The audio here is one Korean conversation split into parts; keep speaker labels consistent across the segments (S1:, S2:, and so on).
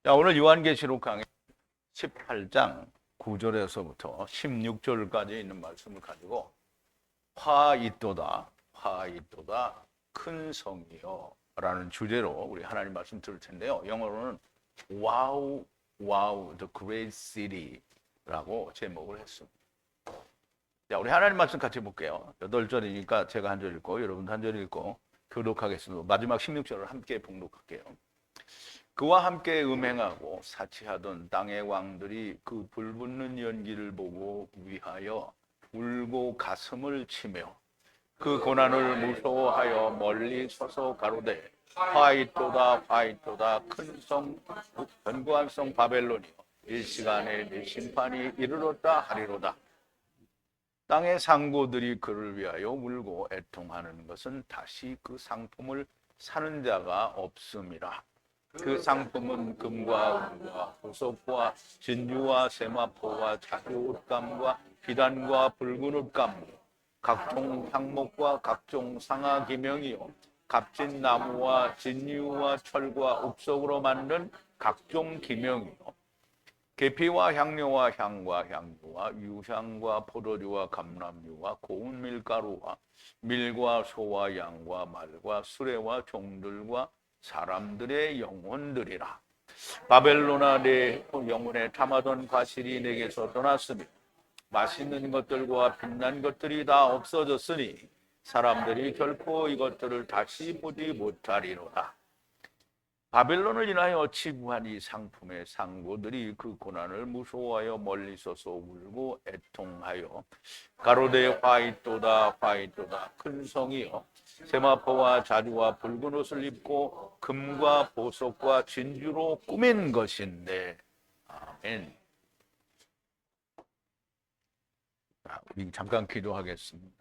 S1: 자, 오늘 요한계시록 강의 18장 9절에서부터 16절까지 있는 말씀을 가지고 화 있도다, 화 있도다, 큰 성이여 라는 주제로 우리 하나님 말씀 들을 텐데요. 영어로는 Wow, wow, the great city 라고 제목을 했습니다. 자, 우리 하나님 말씀 같이 볼게요. 8절이니까 제가 한 절 읽고 여러분도 한 절 읽고 교독하겠습니다. 마지막 16절을 함께 봉독할게요. 그와 함께 음행하고 사치하던 땅의 왕들이 그 불붙는 연기를 보고 위하여 울고 가슴을 치며 그 고난을 무서워하여 멀리 서서 가로되 화이토다 화이토다 큰 성 견고한 성 바벨론이여 일시간에 네 심판이 이르렀다 하리로다. 땅의 상고들이 그를 위하여 울고 애통하는 것은 다시 그 상품을 사는 자가 없음이라. 그 상품은 금과 은과 보석과 진주와 세마포와 자주 옷감과 비단과 붉은 옷감, 각종 향목과 각종 상아 기명이요 값진 나무와 진유와 철과 옥석으로 만든 각종 기명이요 계피와 향료와 향과 향유와 유향과 포도주와 감람유와 고운 밀가루와 밀과 소와 양과 말과 수레와 종들과 사람들의 영혼들이라. 바벨론아 내 영혼에 담아둔 과실이 내게서 떠났으며 맛있는 것들과 빛난 것들이 다 없어졌으니 사람들이 결코 이것들을 다시 보지 못하리로다. 바벨론을 인하여 치부한 이 상품의 상고들이 그 고난을 무서워하여 멀리 서서 울고 애통하여 가로되 화이토다 화이토다 큰 성이여 세마포와 자주와 붉은 옷을 입고 금과 보석과 진주로 꾸민 것인데. 아멘. 자, 우리 잠깐 기도하겠습니다.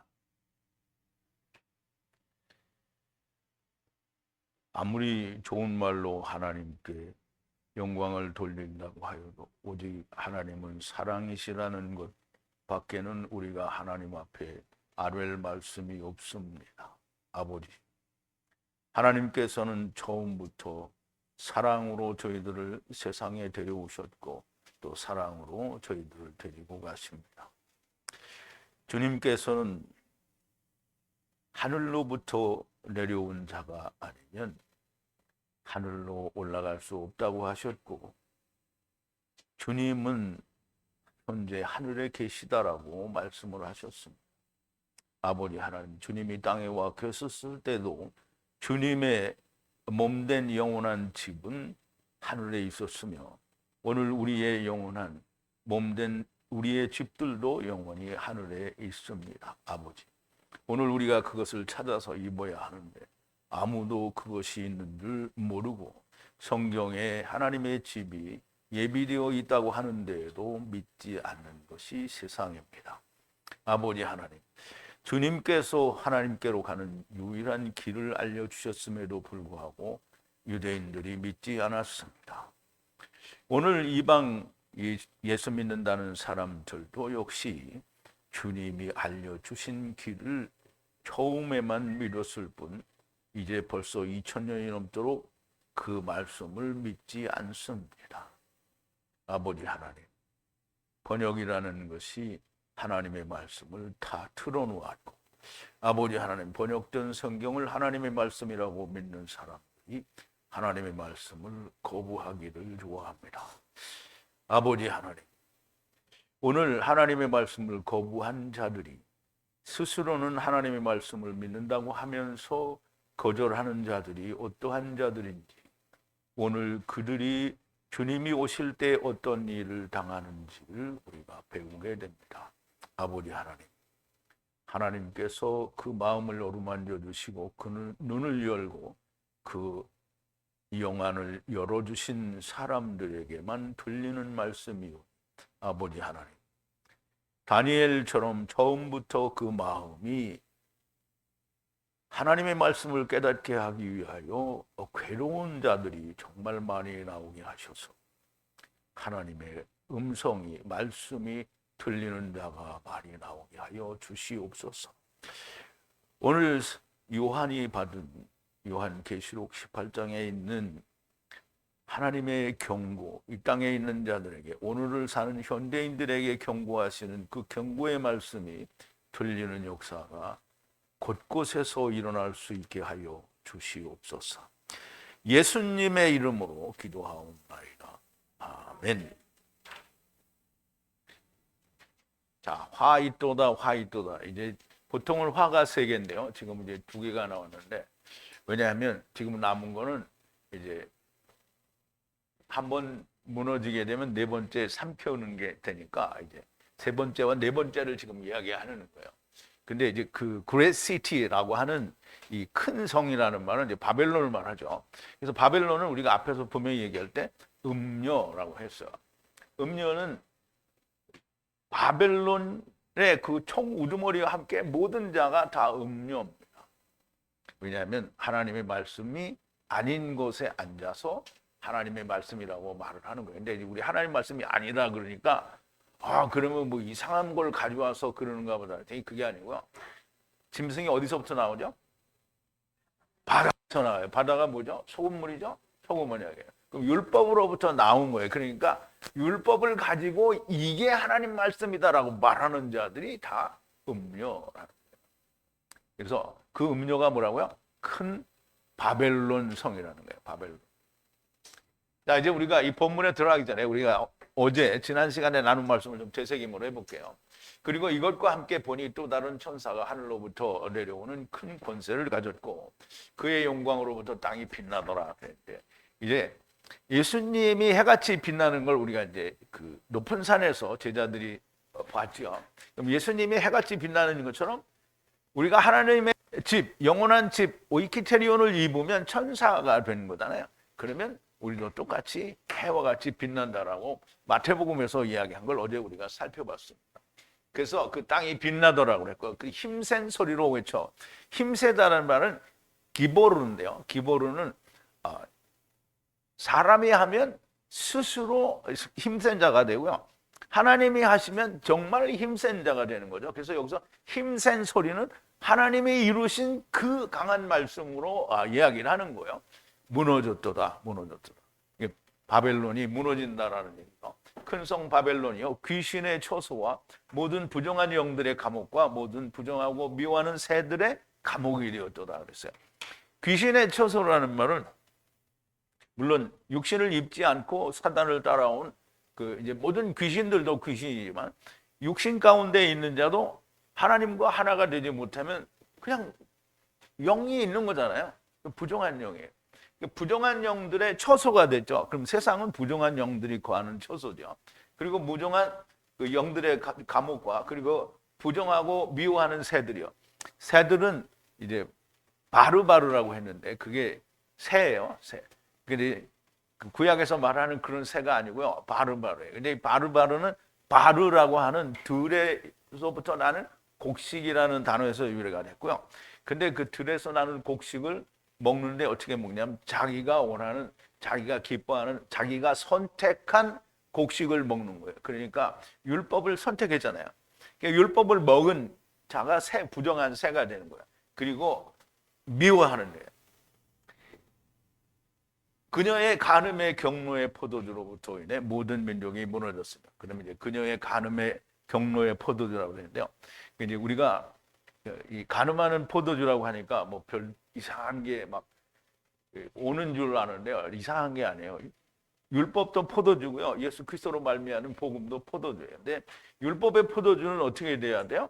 S1: 아무리 좋은 말로 하나님께 영광을 돌린다고 하여도 오직 하나님은 사랑이시라는 것 밖에는 우리가 하나님 앞에 아뢰을 말씀이 없습니다. 아버지, 하나님께서는 처음부터 사랑으로 저희들을 세상에 데려오셨고 또 사랑으로 저희들을 데리고 가십니다. 주님께서는 하늘로부터 내려온 자가 아니면 하늘로 올라갈 수 없다고 하셨고, 주님은 현재 하늘에 계시다라고 말씀을 하셨습니다. 아버지 하나님, 주님이 땅에 와 계셨을 때도 주님의 몸된 영원한 집은 하늘에 있었으며, 오늘 우리의 영원한 몸된 우리의 집들도 영원히 하늘에 있습니다. 아버지, 오늘 우리가 그것을 찾아서 입어야 하는데 아무도 그것이 있는 줄 모르고 성경에 하나님의 집이 예비되어 있다고 하는데도 믿지 않는 것이 세상입니다. 아버지 하나님, 주님께서 하나님께로 가는 유일한 길을 알려주셨음에도 불구하고 유대인들이 믿지 않았습니다. 오늘 이방 예수 믿는다는 사람들도 역시 주님이 알려주신 길을 처음에만 믿었을 뿐 이제 벌써 2000년이 넘도록 그 말씀을 믿지 않습니다. 아버지 하나님, 번역이라는 것이 하나님의 말씀을 다 틀어놓았고, 아버지 하나님, 번역된 성경을 하나님의 말씀이라고 믿는 사람들이 하나님의 말씀을 거부하기를 좋아합니다. 아버지 하나님, 오늘 하나님의 말씀을 거부한 자들이 스스로는 하나님의 말씀을 믿는다고 하면서 거절하는 자들이 어떠한 자들인지, 오늘 그들이 주님이 오실 때 어떤 일을 당하는지를 우리가 배우게 됩니다. 아버지 하나님, 하나님께서 그 마음을 어루만져 주시고 그 눈을 열고 그 영안을 열어주신 사람들에게만 들리는 말씀이요, 아버지 하나님, 다니엘처럼 처음부터 그 마음이 하나님의 말씀을 깨닫게 하기 위하여 괴로운 자들이 정말 많이 나오게 하셔서 하나님의 음성이, 말씀이 들리는 자가 많이 나오게 하여 주시옵소서. 오늘 요한이 받은 요한계시록 18장에 있는 하나님의 경고, 이 땅에 있는 자들에게, 오늘을 사는 현대인들에게 경고하시는 그 경고의 말씀이 들리는 역사가 곳곳에서 일어날 수 있게 하여 주시옵소서. 예수님의 이름으로 기도하옵나이다. 아멘. 자, 화 있도다, 화 있도다. 이제 보통은 화가 3개인데요. 지금 이제 2개가 나왔는데, 왜냐하면 지금 남은 거는 이제 한번 무너지게 되면 4번째 삼켜오는 게 되니까 이제 3번째와 4번째를 지금 이야기하는 거예요. 근데 이제 그 그레시티라고 하는 이 큰 성이라는 말은 이제 바벨론을 말하죠. 그래서 바벨론은 우리가 앞에서 분명히 얘기할 때 음녀라고 했어요. 음녀는 바벨론의 그 총 우두머리와 함께 모든 자가 다 음녀입니다. 왜냐하면 하나님의 말씀이 아닌 곳에 앉아서 하나님의 말씀이라고 말을 하는 거예요. 근데 우리 하나님 말씀이 아니라 그러니까 그러면 뭐 이상한 걸 가져와서 그러는가 보다. 그게 아니고요. 짐승이 어디서부터 나오죠? 바다에서 나와요. 바다가 뭐죠? 소금물이죠? 소금원이에요. 그럼 율법으로부터 나온 거예요. 그러니까 율법을 가지고 이게 하나님 말씀이다라고 말하는 자들이 다 음료라는 거예요. 그래서 그 음료가 뭐라고요? 큰 바벨론 성이라는 거예요. 바벨론. 자, 이제 우리가 이 본문에 들어가기 전에 우리가 어제 지난 시간에 나눈 말씀을 좀 되새김으로 해볼게요. 그리고 이것과 함께 보니 또 다른 천사가 하늘로부터 내려오는 큰 권세를 가졌고 그의 영광으로부터 땅이 빛나더라. 이제 예수님이 해같이 빛나는 걸 우리가 이제 그 높은 산에서 제자들이 봤죠. 그럼 예수님이 해같이 빛나는 것처럼 우리가 하나님의 집, 영원한 집, 오이키테리온을 입으면 천사가 되는 거잖아요. 그러면 우리도 똑같이 해와 같이 빛난다라고 마태복음에서 이야기한 걸 어제 우리가 살펴봤습니다. 그래서 그 땅이 빛나더라고 그랬고 그 힘센 소리로 외쳐. 힘세다라는 말은 기보르인데요. 기보르는 사람이 하면 스스로 힘센 자가 되고요. 하나님이 하시면 정말 힘센 자가 되는 거죠. 그래서 여기서 힘센 소리는 하나님이 이루신 그 강한 말씀으로 이야기를 하는 거예요. 무너졌도다, 무너졌도다. 바벨론이 무너진다라는 얘기죠. 큰 성 바벨론이요, 귀신의 처소와 모든 부정한 영들의 감옥과 모든 부정하고 미워하는 새들의 감옥이 되었도다 그랬어요. 귀신의 처소라는 말은 물론 육신을 입지 않고 사단을 따라온 그 이제 모든 귀신들도 귀신이지만 육신 가운데 있는 자도 하나님과 하나가 되지 못하면 그냥 영이 있는 거잖아요. 부정한 영이에요. 부정한 영들의 처소가 됐죠. 그럼 세상은 부정한 영들이 거하는 처소죠. 그리고 무정한 그 영들의 감옥과 그리고 부정하고 미워하는 새들이요. 새들은 이제 바르바르라고 했는데 그게 새예요. 새. 근데 구약에서 말하는 그런 새가 아니고요. 바르바르예요. 근데 바르바르는 바르라고 하는 들에서부터 나는 곡식이라는 단어에서 유래가 됐고요. 근데 그 들에서 나는 곡식을 먹는데 어떻게 먹냐면 자기가 원하는, 자기가 기뻐하는, 자기가 선택한 곡식을 먹는 거예요. 그러니까 율법을 선택했잖아요. 그러니까 율법을 먹은 자가 새, 부정한 새가 되는 거예요. 그리고 미워하는 거예요. 그녀의 간음의 경로의 포도주로부터 인해 모든 민족이 무너졌습니다. 그러면 이제 그녀의 간음의 경로의 포도주라고 하는데요. 이제 우리가 이 간음하는 포도주라고 하니까 뭐 별 이상한 게 막 오는 줄 아는데요. 이상한 게 아니에요. 율법도 포도주고요. 예수 그리스도로 말미암은 복음도 포도주예요. 근데 율법의 포도주는 어떻게 돼야 돼요?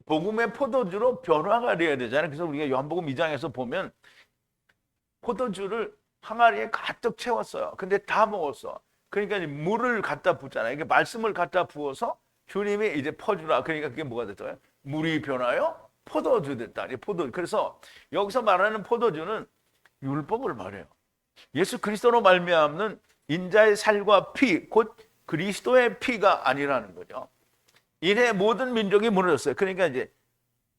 S1: 복음의 포도주로 변화가 돼야 되잖아요. 그래서 우리가 요한복음 2장에서 보면 포도주를 항아리에 가득 채웠어요. 근데 다 먹었어. 그러니까 물을 갖다 붓잖아요. 이게 말씀을 갖다 부어서 주님이 이제 퍼주라. 그러니까 그게 뭐가 됐어요? 물이 변하여 포도주 됐다. 포도. 그래서 여기서 말하는 포도주는 율법을 말해요. 예수 그리스도로 말미암는 인자의 살과 피, 곧 그리스도의 피가 아니라는 거죠. 이래 모든 민족이 무너졌어요. 그러니까 이제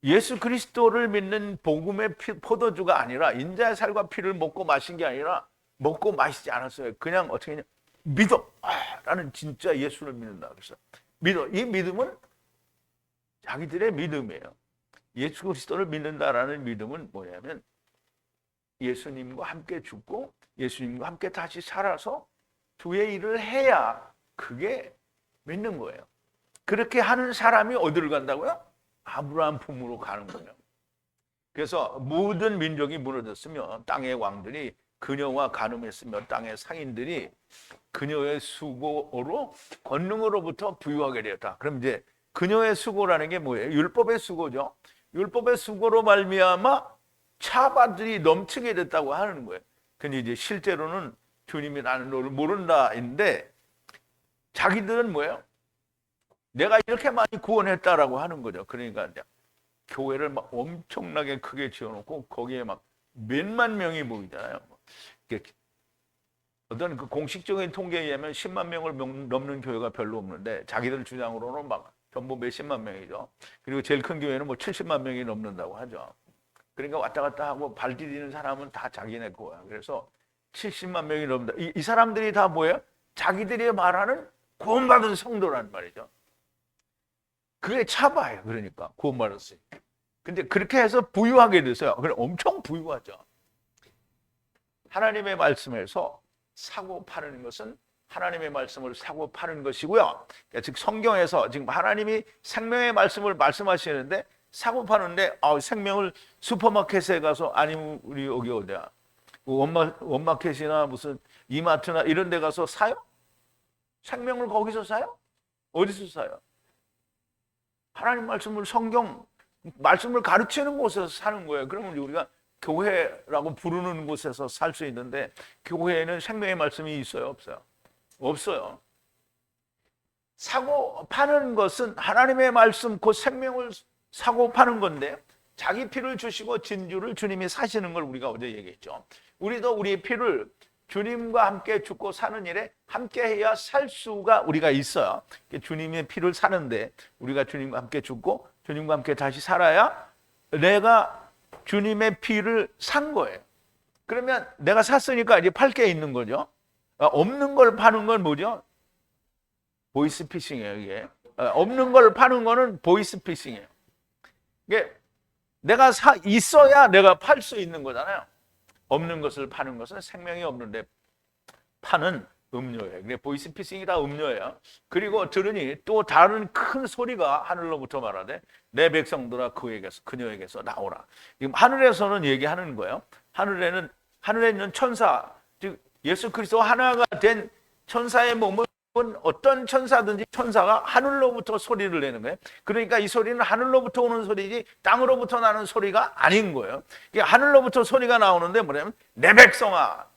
S1: 예수 그리스도를 믿는 복음의 포도주가 아니라 인자의 살과 피를 먹고 마신 게 아니라 먹고 마시지 않았어요. 그냥 어떻게 했냐? 믿어. 나는 진짜 예수를 믿는다. 그래서 믿어. 이 믿음은 자기들의 믿음이에요. 예수 그리스도를 믿는다라는 믿음은 뭐냐면 예수님과 함께 죽고 예수님과 함께 다시 살아서 주의 일을 해야 그게 믿는 거예요. 그렇게 하는 사람이 어디를 간다고요? 아브라함 품으로 가는 거예요. 그래서 모든 민족이 무너졌으며 땅의 왕들이 그녀와 간음했으며 땅의 상인들이 그녀의 수고로 권능으로부터 부유하게 되었다. 그럼 이제 그녀의 수고라는 게 뭐예요? 율법의 수고죠. 율법의 수고로 말미암아 차바들이 넘치게 됐다고 하는 거예요. 근데 이제 실제로는 주님이 나는 너를 모른다인데 자기들은 뭐예요? 내가 이렇게 많이 구원했다라고 하는 거죠. 그러니까 이제 교회를 막 엄청나게 크게 지어놓고 거기에 막 몇만 명이 모이잖아요. 어떤 그 공식적인 통계에 의하면 10만 명을 넘는 교회가 별로 없는데 자기들 주장으로는 막 전부 몇십만 명이죠. 그리고 제일 큰 교회는 뭐 70만 명이 넘는다고 하죠. 그러니까 왔다 갔다 하고 발 디디는 사람은 다 자기네 거야. 그래서 70만 명이 넘는다. 이 사람들이 다 뭐예요? 자기들이 말하는 구원받은 성도란 말이죠. 그게 차바예요. 그러니까 구원받았어요. 근데 그렇게 해서 부유하게 됐어요. 그래 엄청 부유하죠. 하나님의 말씀에서 사고 파는 것은 하나님의 말씀을 사고 파는 것이고요. 즉 성경에서 지금 하나님이 생명의 말씀을 말씀하시는데 사고 파는데 생명을 슈퍼마켓에 가서 아니면 우리 여기 어디야? 원마켓이나 무슨 이마트나 이런 데 가서 사요? 생명을 거기서 사요? 어디서 사요? 하나님 말씀을 성경 말씀을 가르치는 곳에서 사는 거예요. 그러면 우리가 교회라고 부르는 곳에서 살 수 있는데 교회에는 생명의 말씀이 있어요? 없어요? 없어요. 사고 파는 것은 하나님의 말씀 곧 생명을 사고 파는 건데 자기 피를 주시고 진주를 주님이 사시는 걸 우리가 어제 얘기했죠. 우리도 우리의 피를 주님과 함께 죽고 사는 일에 함께 해야 살 수가 우리가 있어요. 주님의 피를 사는데 우리가 주님과 함께 죽고 주님과 함께 다시 살아야 내가 주님의 피를 산 거예요. 그러면 내가 샀으니까 이제 팔 게 있는 거죠. 없는 걸 파는 건 뭐죠? 보이스피싱이에요. 이게 없는 걸 파는 거는 보이스피싱이에요. 이게 내가 있어야 내가 팔 수 있는 거잖아요. 없는 것을 파는 것은 생명이 없는데 파는 음료예요. 그래 보이스피싱이다 음료예요. 그리고 들으니 또 다른 큰 소리가 하늘로부터 말하되 내 백성들아 그녀에게서 나오라. 지금 하늘에서는 얘기하는 거예요. 하늘에 있는 천사, 즉 예수 그리스도 하나가 된 천사의 몸은 어떤 천사든지 천사가 하늘로부터 소리를 내는 거예요. 그러니까 이 소리는 하늘로부터 오는 소리지 땅으로부터 나는 소리가 아닌 거예요. 하늘로부터 소리가 나오는데 뭐냐면 내 백성아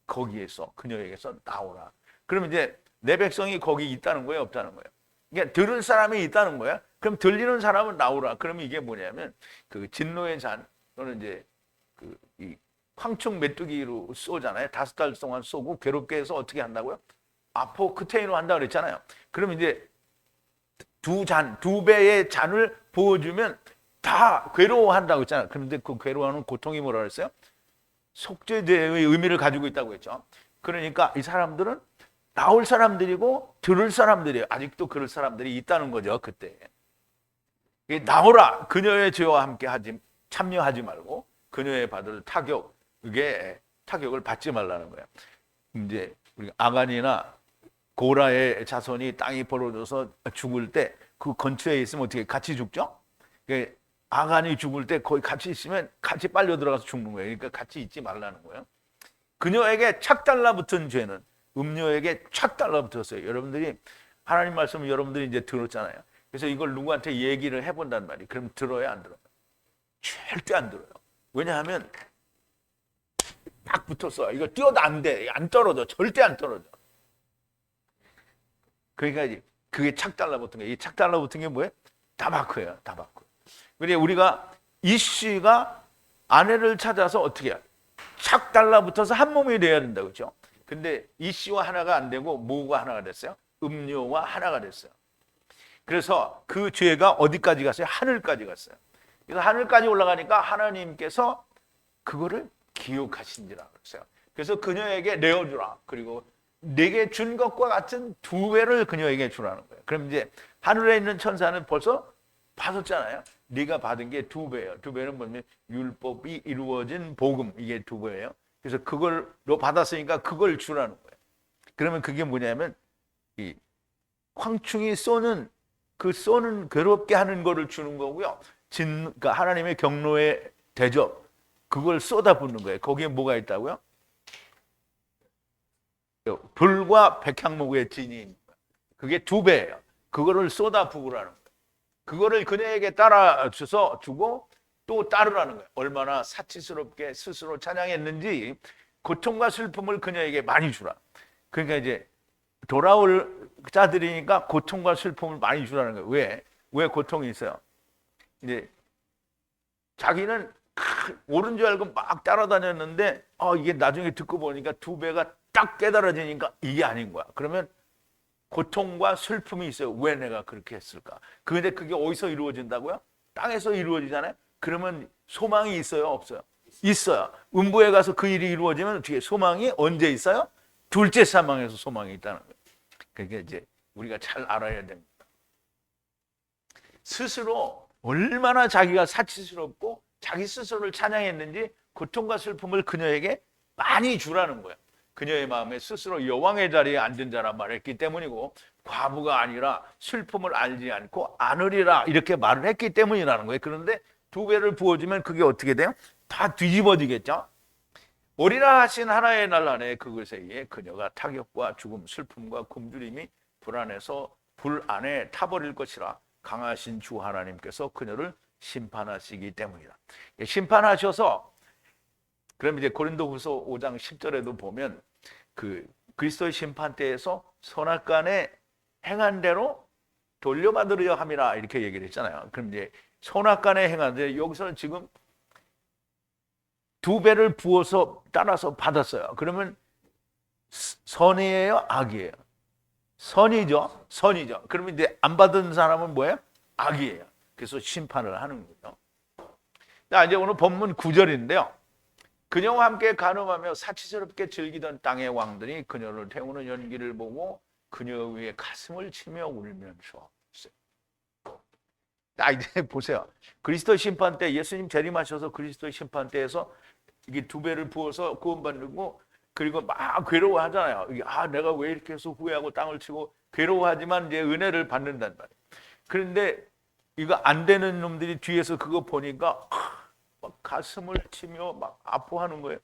S1: 거기에서 그녀에게서 나오라. 그러면 이제 내 백성이 거기 있다는 거예요, 없다는 거예요? 그러니까 들을 사람이 있다는 거야. 그럼 들리는 사람은 나오라. 그러면 이게 뭐냐면 그 진노의 잔 또는 이제 이 황충 메뚜기로 쏘잖아요. 5달 동안 쏘고 괴롭게 해서 어떻게 한다고요? 아포크테인으로 한다 그랬잖아요. 그러면 이제 두 배의 잔을 부어주면 다 괴로워한다고 했잖아요. 그런데 그 괴로워하는 고통이 뭐라 그랬어요? 속죄제의 의미를 가지고 있다고 했죠. 그러니까 이 사람들은 나올 사람들이고 들을 사람들이에요. 아직도 그럴 사람들이 있다는 거죠. 그때 나오라. 그녀의 죄와 함께 참여하지 말고 그녀의 받을 타격을 받지 말라는 거예요. 이제 우리 아간이나 고라의 자손이 땅이 벌어져서 죽을 때 그 근처에 있으면 어떻게 같이 죽죠? 아간이 죽을 때 거기 같이 있으면 같이 빨려 들어가서 죽는 거예요. 그러니까 같이 있지 말라는 거예요. 그녀에게 착 달라붙은 죄는 음료에게 착 달라붙었어요. 여러분들이 하나님 말씀을 여러분들이 이제 들었잖아요. 그래서 이걸 누구한테 얘기를 해본단 말이에요. 그럼 들어요, 안 들어요? 절대 안 들어요. 왜냐하면 딱 붙었어. 이거 뛰어도 안 돼. 안 떨어져. 절대 안 떨어져. 그러니까 이제 그게 착 달라붙은 거예요. 이 착 달라붙은 게 뭐예요? 다바크예요. 다바크. 그래 우리가 이 씨가 아내를 찾아서 어떻게 해요? 착 달라붙어서 한 몸이 돼야 된다, 그렇죠? 근데 이 씨와 하나가 안 되고 뭐가 하나가 됐어요? 음료와 하나가 됐어요. 그래서 그 죄가 어디까지 갔어요? 하늘까지 갔어요. 그래서 하늘까지 올라가니까 하나님께서 그거를 기억하신지라 그랬어요. 그래서 그녀에게 내어주라. 그리고 내게 준 것과 같은 2배를 그녀에게 주라는 거예요. 그럼 이제 하늘에 있는 천사는 벌써 받았잖아요. 네가 받은 게 2배예요. 2배는 뭐냐면 율법이 이루어진 복음, 이게 2배예요. 그래서 그걸 너 받았으니까 그걸 주라는 거예요. 그러면 그게 뭐냐면 이 황충이 쏘는 그 쏘는 괴롭게 하는 거를 주는 거고요. 그러니까 하나님의 경로의 대접 그걸 쏟아붓는 거예요. 거기에 뭐가 있다고요? 불과 백향목의 진이 그게 2배예요. 그거를 쏟아부으라는 거예요. 그거를 그녀에게 따라줘서 주고 또 따르라는 거예요. 얼마나 사치스럽게 스스로 찬양했는지 고통과 슬픔을 그녀에게 많이 주라. 그러니까 이제 돌아올 자들이니까 고통과 슬픔을 많이 주라는 거예요. 왜 고통이 있어요? 이제 자기는 옳은 줄 알고 막 따라다녔는데 이게 나중에 듣고 보니까 2배가 딱 깨달아지니까 이게 아닌 거야. 그러면 고통과 슬픔이 있어요. 왜 내가 그렇게 했을까? 그런데 그게 어디서 이루어진다고요? 땅에서 이루어지잖아요. 그러면 소망이 있어요? 없어요? 있어요. 음부에 가서 그 일이 이루어지면 뒤에 소망이 언제 있어요? 둘째 사망에서 소망이 있다는 거예요. 그게 이제 우리가 잘 알아야 됩니다. 스스로 얼마나 자기가 사치스럽고 자기 스스로를 찬양했는지 고통과 슬픔을 그녀에게 많이 주라는 거예요. 그녀의 마음에 스스로 여왕의 자리에 앉은 자라 말했기 때문이고 과부가 아니라 슬픔을 알지 않고 안으리라 이렇게 말을 했기 때문이라는 거예요. 그런데 2배를 부어주면 그게 어떻게 돼요? 다 뒤집어지겠죠. 오리라 하신 하나의 날 안에 그것에 의해 그녀가 타격과 죽음, 슬픔과 굶주림이 불안해서 불 안에 타버릴 것이라 강하신 주 하나님께서 그녀를 심판하시기 때문이다. 심판하셔서 그럼 이제 고린도후서 5장 10절에도 보면 그 그리스도의 심판대에서 선악간에 행한 대로 돌려받으려 함이라 이렇게 얘기를 했잖아요. 그럼 이제 선악간에 행한 데 여기서는 지금 2배를 부어서 따라서 받았어요. 그러면 선이에요, 악이에요? 선이죠. 선이죠. 그러면 이제 안 받은 사람은 뭐예요? 악이에요. 그래서 심판을 하는 거죠. 자, 이제 오늘 본문 9절인데요. 그녀와 함께 간음하며 사치스럽게 즐기던 땅의 왕들이 그녀를 태우는 연기를 보고 그녀 위에 가슴을 치며 울면서 자, 이제 보세요. 그리스도 심판 때 예수님 재림하셔서 그리스도 심판 때에서 이게 2배를 부어서 구원받고 그리고 막 괴로워하잖아요. 내가 왜 이렇게 해서 후회하고 땅을 치고 괴로워하지만 이제 은혜를 받는단 말이에요. 그런데 이거 안 되는 놈들이 뒤에서 그거 보니까 막 가슴을 치며 막 아파하는 거예요.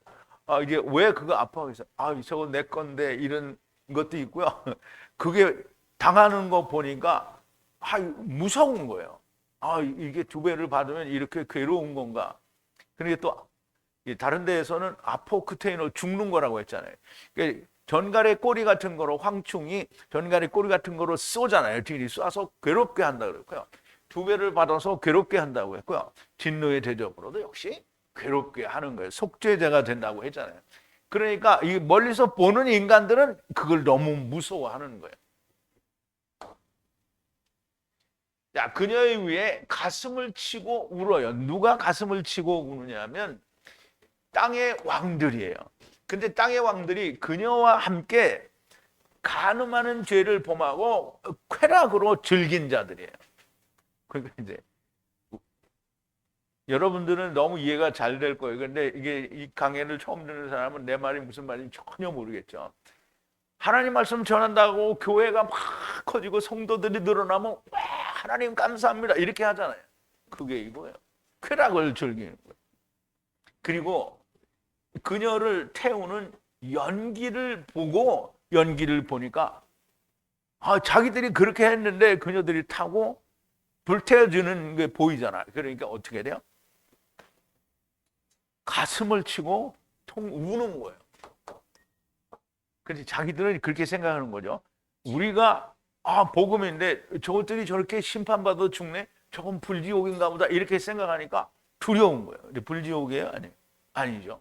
S1: 이제 왜 그거 아파하겠어요? 저거 내 건데 이런 것도 있고요. 그게 당하는 거 보니까 무서운 거예요. 이게 2배를 받으면 이렇게 괴로운 건가? 그러니까 또 다른 데에서는 아포크테이노 죽는 거라고 했잖아요. 그러니까 전갈의 꼬리 같은 거로 황충이 전갈의 꼬리 같은 거로 쏘잖아요. 뒤를 쏴서 괴롭게 한다 그랬고요. 2배를 받아서 괴롭게 한다고 했고요. 진노의 대접으로도 역시 괴롭게 하는 거예요. 속죄자가 된다고 했잖아요. 그러니까 이 멀리서 보는 인간들은 그걸 너무 무서워하는 거예요. 자, 그녀의 위에 가슴을 치고 울어요. 누가 가슴을 치고 우느냐면 땅의 왕들이에요. 근데 땅의 왕들이 그녀와 함께 간음하는 죄를 범하고 쾌락으로 즐긴 자들이에요. 그러니까 이제 여러분들은 너무 이해가 잘 될 거예요. 근데 이게 이 강의를 처음 듣는 사람은 내 말이 무슨 말인지 전혀 모르겠죠. 하나님 말씀 전한다고 교회가 막 커지고 성도들이 늘어나면 와, 하나님 감사합니다 이렇게 하잖아요. 그게 이거예요. 쾌락을 즐기는 거예요. 그리고 그녀를 태우는 연기를 보니까 자기들이 그렇게 했는데 그녀들이 타고 불태워주는 게 보이잖아요. 그러니까 어떻게 돼요? 가슴을 치고 우는 거예요. 그래서 자기들은 그렇게 생각하는 거죠. 우리가 복음인데 저것들이 저렇게 심판받아 죽네? 저건 불지옥인가 보다 이렇게 생각하니까 두려운 거예요. 근데 불지옥이에요? 아니죠.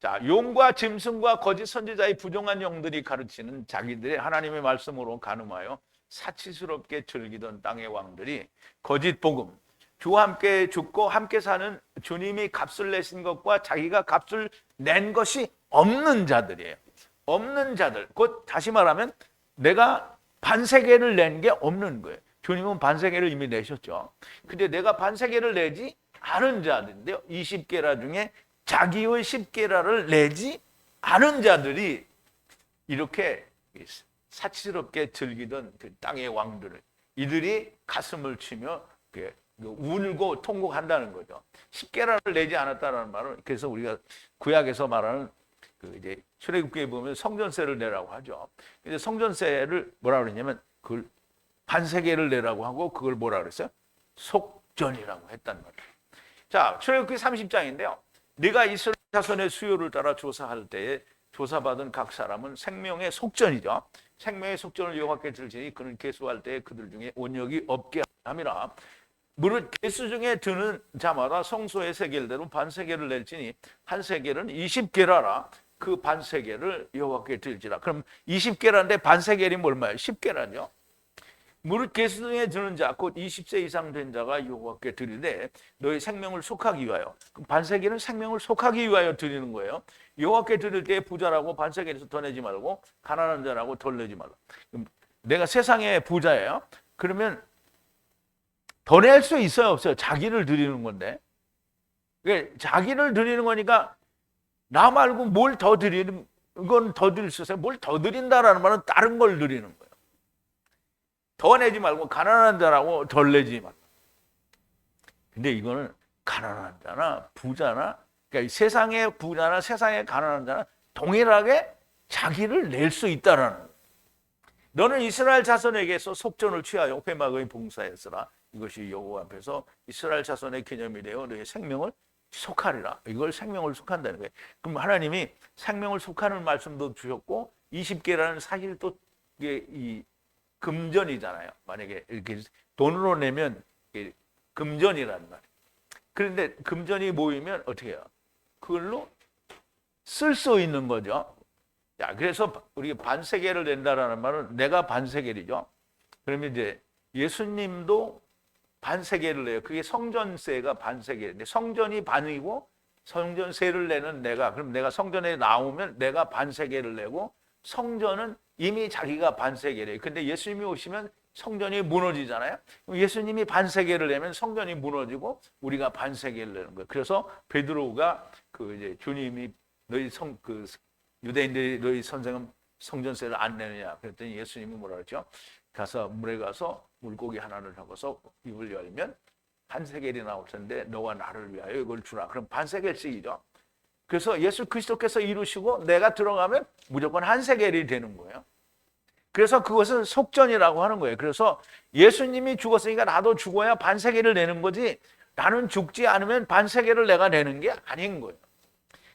S1: 자, 용과 짐승과 거짓 선지자의 부정한 영들이 가르치는 자기들의 하나님의 말씀으로 간음하여 사치스럽게 즐기던 땅의 왕들이 거짓 복음, 주와 함께 죽고 함께 사는 주님이 값을 내신 것과 자기가 값을 낸 것이 없는 자들이에요. 없는 자들. 곧 다시 말하면 내가 반세계를 낸 게 없는 거예요. 주님은 반세계를 이미 내셨죠. 근데 내가 반세계를 내지 않은 자들인데요. 20계라 중에 자기의 10계라를 내지 않은 자들이 이렇게 사치스럽게 즐기던 그 땅의 왕들을 이들이 가슴을 치며 울고 통곡한다는 거죠. 10계라를 내지 않았다는 말은 그래서 우리가 구약에서 말하는 그 이제 출애굽기에 보면 성전세를 내라고 하죠. 근데 성전세를 뭐라 그러냐면 그걸 반세계를 내라고 하고 그걸 뭐라 그랬어요? 속전이라고 했단 말이에요. 자, 출애굽기 30장인데요. 네가 이스라엘 자손의 수요를 따라 조사할 때에 조사받은 각 사람은 생명의 속전이죠. 생명의 속전을 여호와께 들지니 그는 계수할 때에 그들 중에 온역이 없게 함이라. 무릇 계수 중에 드는 자마다 성소의 세겔대로 반세계를 낼지니 한 세겔은 20계라라. 그 반세계를 여호와께 드릴지라. 그럼 20계라인데 반세겔이 얼마예요? 10계라죠. 무릇 계수 중에 드는 자 곧 20세 이상 된 자가 여호와께 드리되 너희 생명을 속하기 위하여. 그럼 반세계는 생명을 속하기 위하여 드리는 거예요. 여호와께 드릴 때 부자라고 반세계에서 더 내지 말고 가난한 자라고 덜 내지 말라. 그럼 내가 세상의 부자예요. 그러면 더 낼 수 있어요, 없어요? 자기를 드리는 건데. 그러니까 자기를 드리는 거니까 나 말고 뭘 더 드리는 건 더 드릴 수 있어요. 뭘 더 드린다라는 말은 다른 걸 드리는 거예요. 더 내지 말고 가난한 자라고 덜 내지 말라. 근데 이거는 가난한 자나 부자나 그러니까 세상의 부자나 세상의 가난한 자나 동일하게 자기를 낼 수 있다라는 거예요. 너는 이스라엘 자손에게서 속전을 취하여 회막의 봉사했으라. 이것이 여호와 앞에서 이스라엘 자손의 기념이 되어 너의 생명을 속하리라. 이걸 생명을 속한다는 거예요. 그럼 하나님이 생명을 속하는 말씀도 주셨고 20계라는 사실 또 이게 이 금전이잖아요. 만약에 이렇게 돈으로 내면 금전이라는 말이에요. 그런데 금전이 모이면 어떻게 해요? 그걸로 쓸 수 있는 거죠. 자, 그래서 우리 반세계를 낸다라는 말은 내가 반세계이죠. 그러면 이제 예수님도 반세계를 내요. 그게 성전세가 반세계인데 성전이 반이고 성전세를 내는 내가 그럼 내가 성전에 나오면 내가 반세계를 내고 성전은 이미 자기가 반세계래요. 근데 예수님이 오시면 성전이 무너지잖아요. 예수님이 반세계를 내면 성전이 무너지고 우리가 반세계를 내는 거예요. 그래서 베드로가 그 이제 주님이 너희 유대인들이 너희 선생은 성전세를 안 내느냐 그랬더니 예수님이 뭐라 그랬죠? 가서 물에 가서 물고기 하나를 잡아서 입을 열면 반세겔이 나올 텐데 너와 나를 위하여 이걸 주라. 그럼 반세겔씩이죠. 그래서 예수 그리스도께서 이루시고 내가 들어가면 무조건 한 세겔이 되는 거예요. 그래서 그것은 속전이라고 하는 거예요. 그래서 예수님이 죽었으니까 나도 죽어야 반세겔을 내는 거지 나는 죽지 않으면 반세겔을 내가 내는 게 아닌 거예요.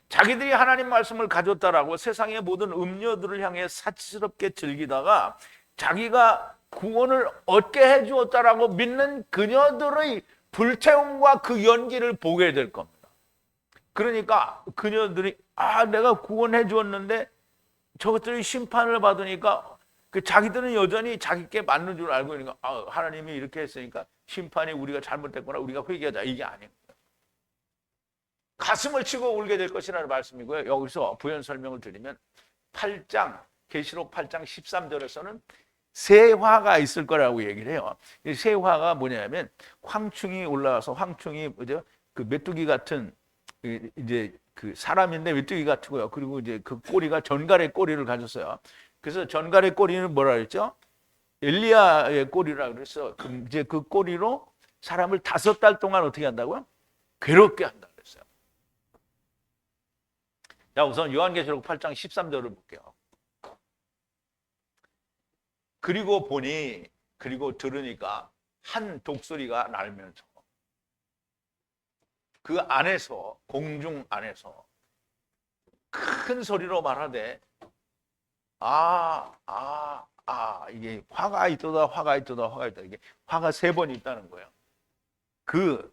S1: 자기들이 하나님 말씀을 가졌다라고 세상의 모든 음료들을 향해 사치스럽게 즐기다가 자기가 구원을 얻게 해주었다라고 믿는 그녀들의 불태움과 그 연기를 보게 될 겁니다. 그러니까 그녀들이 내가 구원해 주었는데 저것들이 심판을 받으니까 자기들은 여전히 자기께 맞는 줄 알고 있는 거 하나님이 이렇게 했으니까 심판이 우리가 잘못됐구나 우리가 회개하자 이게 아닌 거예요. 가슴을 치고 울게 될 것이라는 말씀이고요. 여기서 부연 설명을 드리면 8장 계시록 8장 13절에서는 새 화가 있을 거라고 얘기를 해요. 새 화가 뭐냐면 황충이 올라와서 황충이 그 메뚜기 같은 이제 그 사람인데 메뚜기 같고요. 그리고 이제 그 꼬리가 전갈의 꼬리를 가졌어요. 그래서 전갈의 꼬리는 뭐라 그랬죠? 엘리야의 꼬리라 그랬어. 이제 그 꼬리로 사람을 5달 동안 어떻게 한다고요? 괴롭게 한다 그랬어요. 자, 우선 요한계시록 8장 13절을 볼게요. 그리고 보니 그리고 들으니까 한 독수리가 날면서 그 안에서 공중 안에서 큰 소리로 말하되 이게 화가 있도다 화가 있도다 화가 있다 이게 화가 3번 있다는 거예요. 그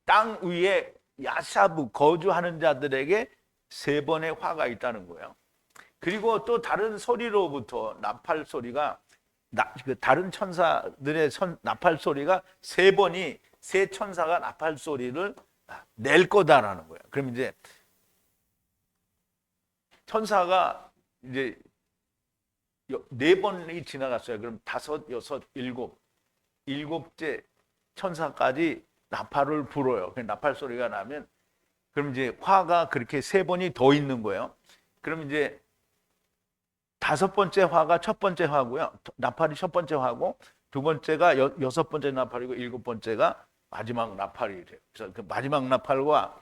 S1: 땅 위에 야샤브 거주하는 자들에게 3번의 화가 있다는 거예요. 그리고 또 다른 소리로부터 나팔 소리가 다른 천사들의 나팔 소리가 3번이 세 천사가 나팔 소리를 낼 거다라는 거예요. 그럼 이제 천사가 이제 네 번이 지나갔어요. 그럼 다섯, 여섯, 일곱째 천사까지 나팔을 불어요. 나팔 소리가 나면 그럼 이제 화가 그렇게 세 번이 더 있는 거예요. 그럼 이제 다섯 번째 화가 첫 번째 화고요. 나팔이 첫 번째 화고 두 번째가 여섯 번째 나팔이고 일곱 번째가 마지막 나팔이 돼요. 그래서 그 마지막 나팔과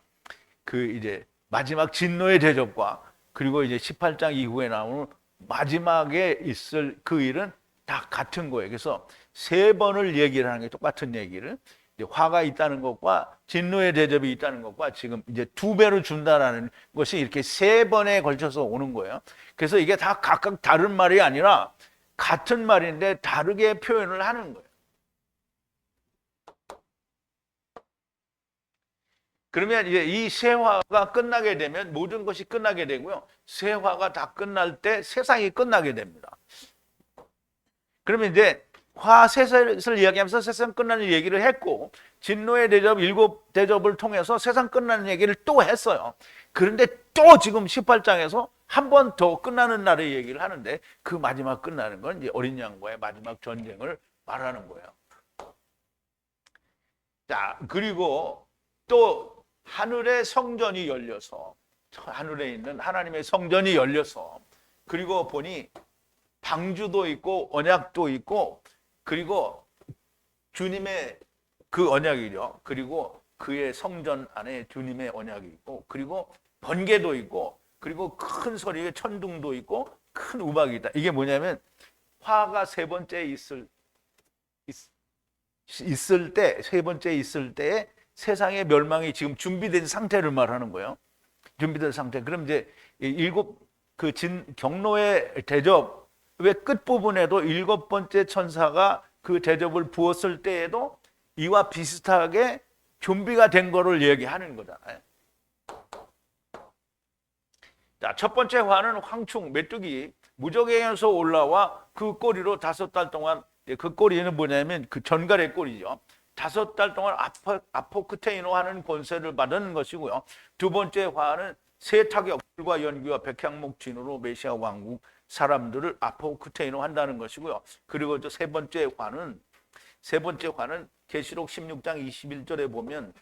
S1: 그 이제 마지막 진노의 대접과 그리고 이제 18장 이후에 나오는 마지막에 있을 그 일은 다 같은 거예요. 그래서 세 번을 얘기를 하는 게 똑같은 얘기를 화가 있다는 것과 진노의 대접이 있다는 것과 지금 이제 두 배로 준다라는 것이 이렇게 세 번에 걸쳐서 오는 거예요. 그래서 이게 다 각각 다른 말이 아니라 같은 말인데 다르게 표현을 하는 거예요. 그러면 이제 이 세화가 끝나게 되면 모든 것이 끝나게 되고요. 세화가 다 끝날 때 세상이 끝나게 됩니다. 그러면 이제 화셋을 이야기하면서 세상 끝나는 얘기를 했고 진노의 대접 일곱 대접을 통해서 세상 끝나는 얘기를 또 했어요. 그런데 또 지금 18장에서 한 번 더 끝나는 날의 얘기를 하는데 그 마지막 끝나는 건 이제 어린 양과의 마지막 전쟁을 말하는 거예요. 자, 그리고 또 하늘의 성전이 열려서 하늘에 있는 하나님의 성전이 열려서 그리고 보니 방주도 있고 언약도 있고 그리고 주님의 그 언약이죠. 그리고 그의 성전 안에 주님의 언약이 있고 그리고 번개도 있고 그리고 큰 소리의 천둥도 있고 큰 우박이 있다. 이게 뭐냐면 화가 세 번째 있을 때 세 번째 있을 때에 세상의 멸망이 지금 준비된 상태를 말하는 거예요. 준비된 상태. 그럼 이제 일곱 그 경로의 대접의 끝부분에도 일곱 번째 천사가 그 대접을 부었을 때에도 이와 비슷하게 준비가 된 거를 얘기하는 거잖아요. 자, 첫 번째 화는 황충, 메뚜기, 무적에서 올라와 그 꼬리로 5달 동안 그 꼬리는 뭐냐면 그 전갈의 꼬리죠. 5달 동안 아포크테이노 하는 권세를 받은 것이고요. 두 번째 화는 새 타격, 불과 연기와 백향목 진으로 메시아 왕국 사람들을 아포크테이노 한다는 것이고요. 그리고 또 세 번째 화는 계시록 16장 21절에 보면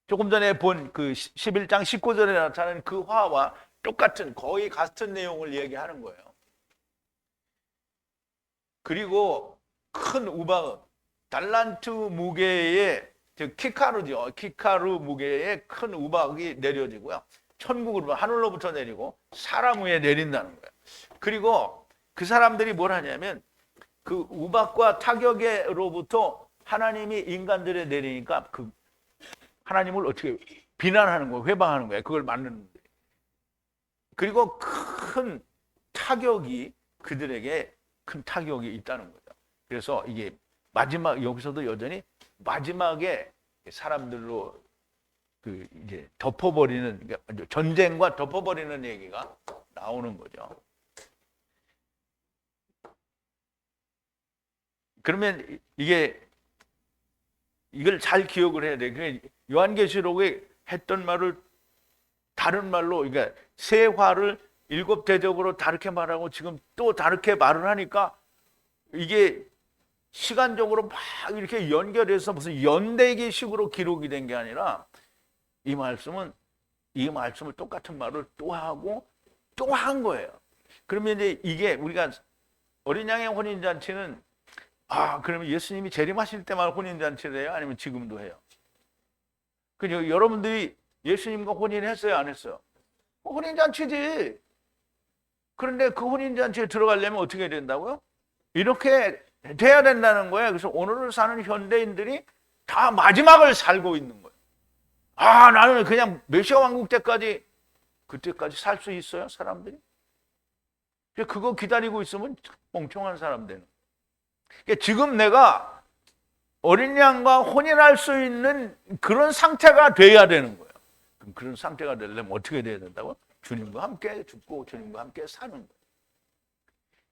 S1: 조금 전에 본 그 11장 19절에 나타나는 그 화와 똑같은 거의 같은 내용을 얘기하는 거예요. 그리고 큰 우박은 달란트 무게의 즉 키카루죠. 키카루 무게의 큰 우박이 내려지고요. 천국으로 하늘로부터 내리고 사람 위에 내린다는 거예요. 그리고 그 사람들이 뭘 하냐면 그 우박과 타격으로부터 하나님이 인간들에 내리니까 그 하나님을 어떻게 비난하는 거예요. 회방하는 거예요. 그걸 맞는데. 그리고 큰 타격이 그들에게 큰 타격이 있다는 거죠. 그래서 이게 마지막 여기서도 여전히 마지막에 사람들로 그 이제 덮어버리는 그러니까 전쟁과 덮어버리는 얘기가 나오는 거죠. 그러면 이걸 잘 기억을 해야 돼. 요한계시록에 했던 말을 다른 말로 그러니까 세 화를 일곱 대접으로 다르게 말하고 지금 또 다르게 말을 하니까 이게 시간적으로 막 이렇게 연결해서 무슨 연대기식으로 기록이 된 게 아니라 이 말씀을 똑같은 말을 또 하고 또 한 거예요. 그러면 이제 이게 우리가 어린 양의 혼인잔치는 그러면 예수님이 재림하실 때만 혼인잔치를 해요? 아니면 지금도 해요? 그죠? 여러분들이 예수님과 혼인했어요? 안 했어요? 혼인잔치지. 그런데 그 혼인잔치에 들어가려면 어떻게 된다고요? 이렇게 돼야 된다는 거예요. 그래서 오늘을 사는 현대인들이 다 마지막을 살고 있는 거예요. 나는 그냥 메시아 왕국 때까지 그때까지 살 수 있어요? 사람들이? 그거 기다리고 있으면 멍청한 사람들은. 그러니까 지금 내가 어린 양과 혼인할 수 있는 그런 상태가 돼야 되는 거예요. 그럼 그런 상태가 되려면 어떻게 돼야 된다고? 주님과 함께 죽고 주님과 함께 사는 거예요.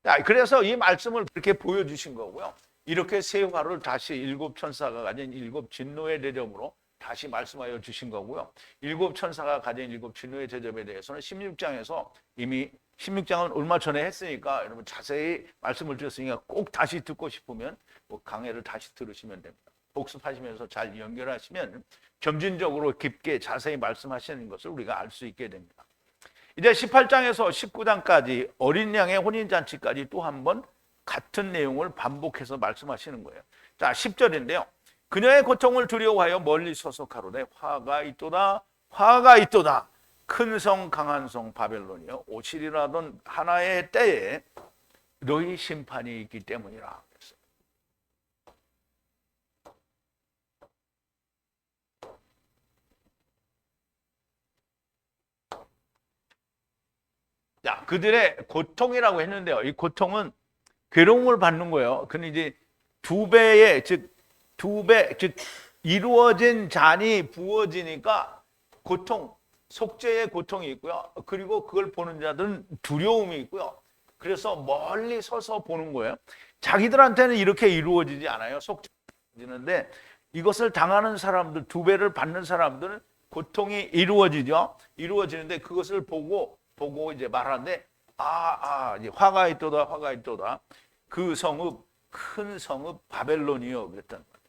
S1: 자, 그래서 이 말씀을 그렇게 보여주신 거고요. 이렇게 세 화를 다시 일곱 천사가 가진 일곱 진노의 대접으로 다시 말씀하여 주신 거고요. 일곱 천사가 가진 일곱 진노의 대접에 대해서는 16장에서 이미 16장은 얼마 전에 했으니까 여러분 자세히 말씀을 드렸으니까 꼭 다시 듣고 싶으면 뭐 강해를 다시 들으시면 됩니다. 복습하시면서 잘 연결하시면 점진적으로 깊게 자세히 말씀하시는 것을 우리가 알 수 있게 됩니다. 이제 18장에서 19장까지 어린 양의 혼인잔치까지 또 한 번 같은 내용을 반복해서 말씀하시는 거예요. 자, 10절인데요. 그녀의 고통을 두려워하여 멀리 서서 가로되 화가 있도다 화가 있도다 큰 성 강한 성 바벨론이여 오시리라던 하나의 때에 너희 심판이 있기 때문이라. 자, 그들의 고통이라고 했는데요. 이 고통은 괴로움을 받는 거예요. 근데 이제 두 배의 즉 이루어진 잔이 부어지니까 고통, 속죄의 고통이 있고요. 그리고 그걸 보는 자들은 두려움이 있고요. 그래서 멀리 서서 보는 거예요. 자기들한테는 이렇게 이루어지지 않아요. 속죄지는데 이것을 당하는 사람들, 두 배를 받는 사람들은 고통이 이루어지죠. 이루어지는데 그것을 보고 이제 말하는데 이제 화가 있도다 화가 있도다 그 성읍 큰 성읍 바벨론이요 그랬단 말이에요.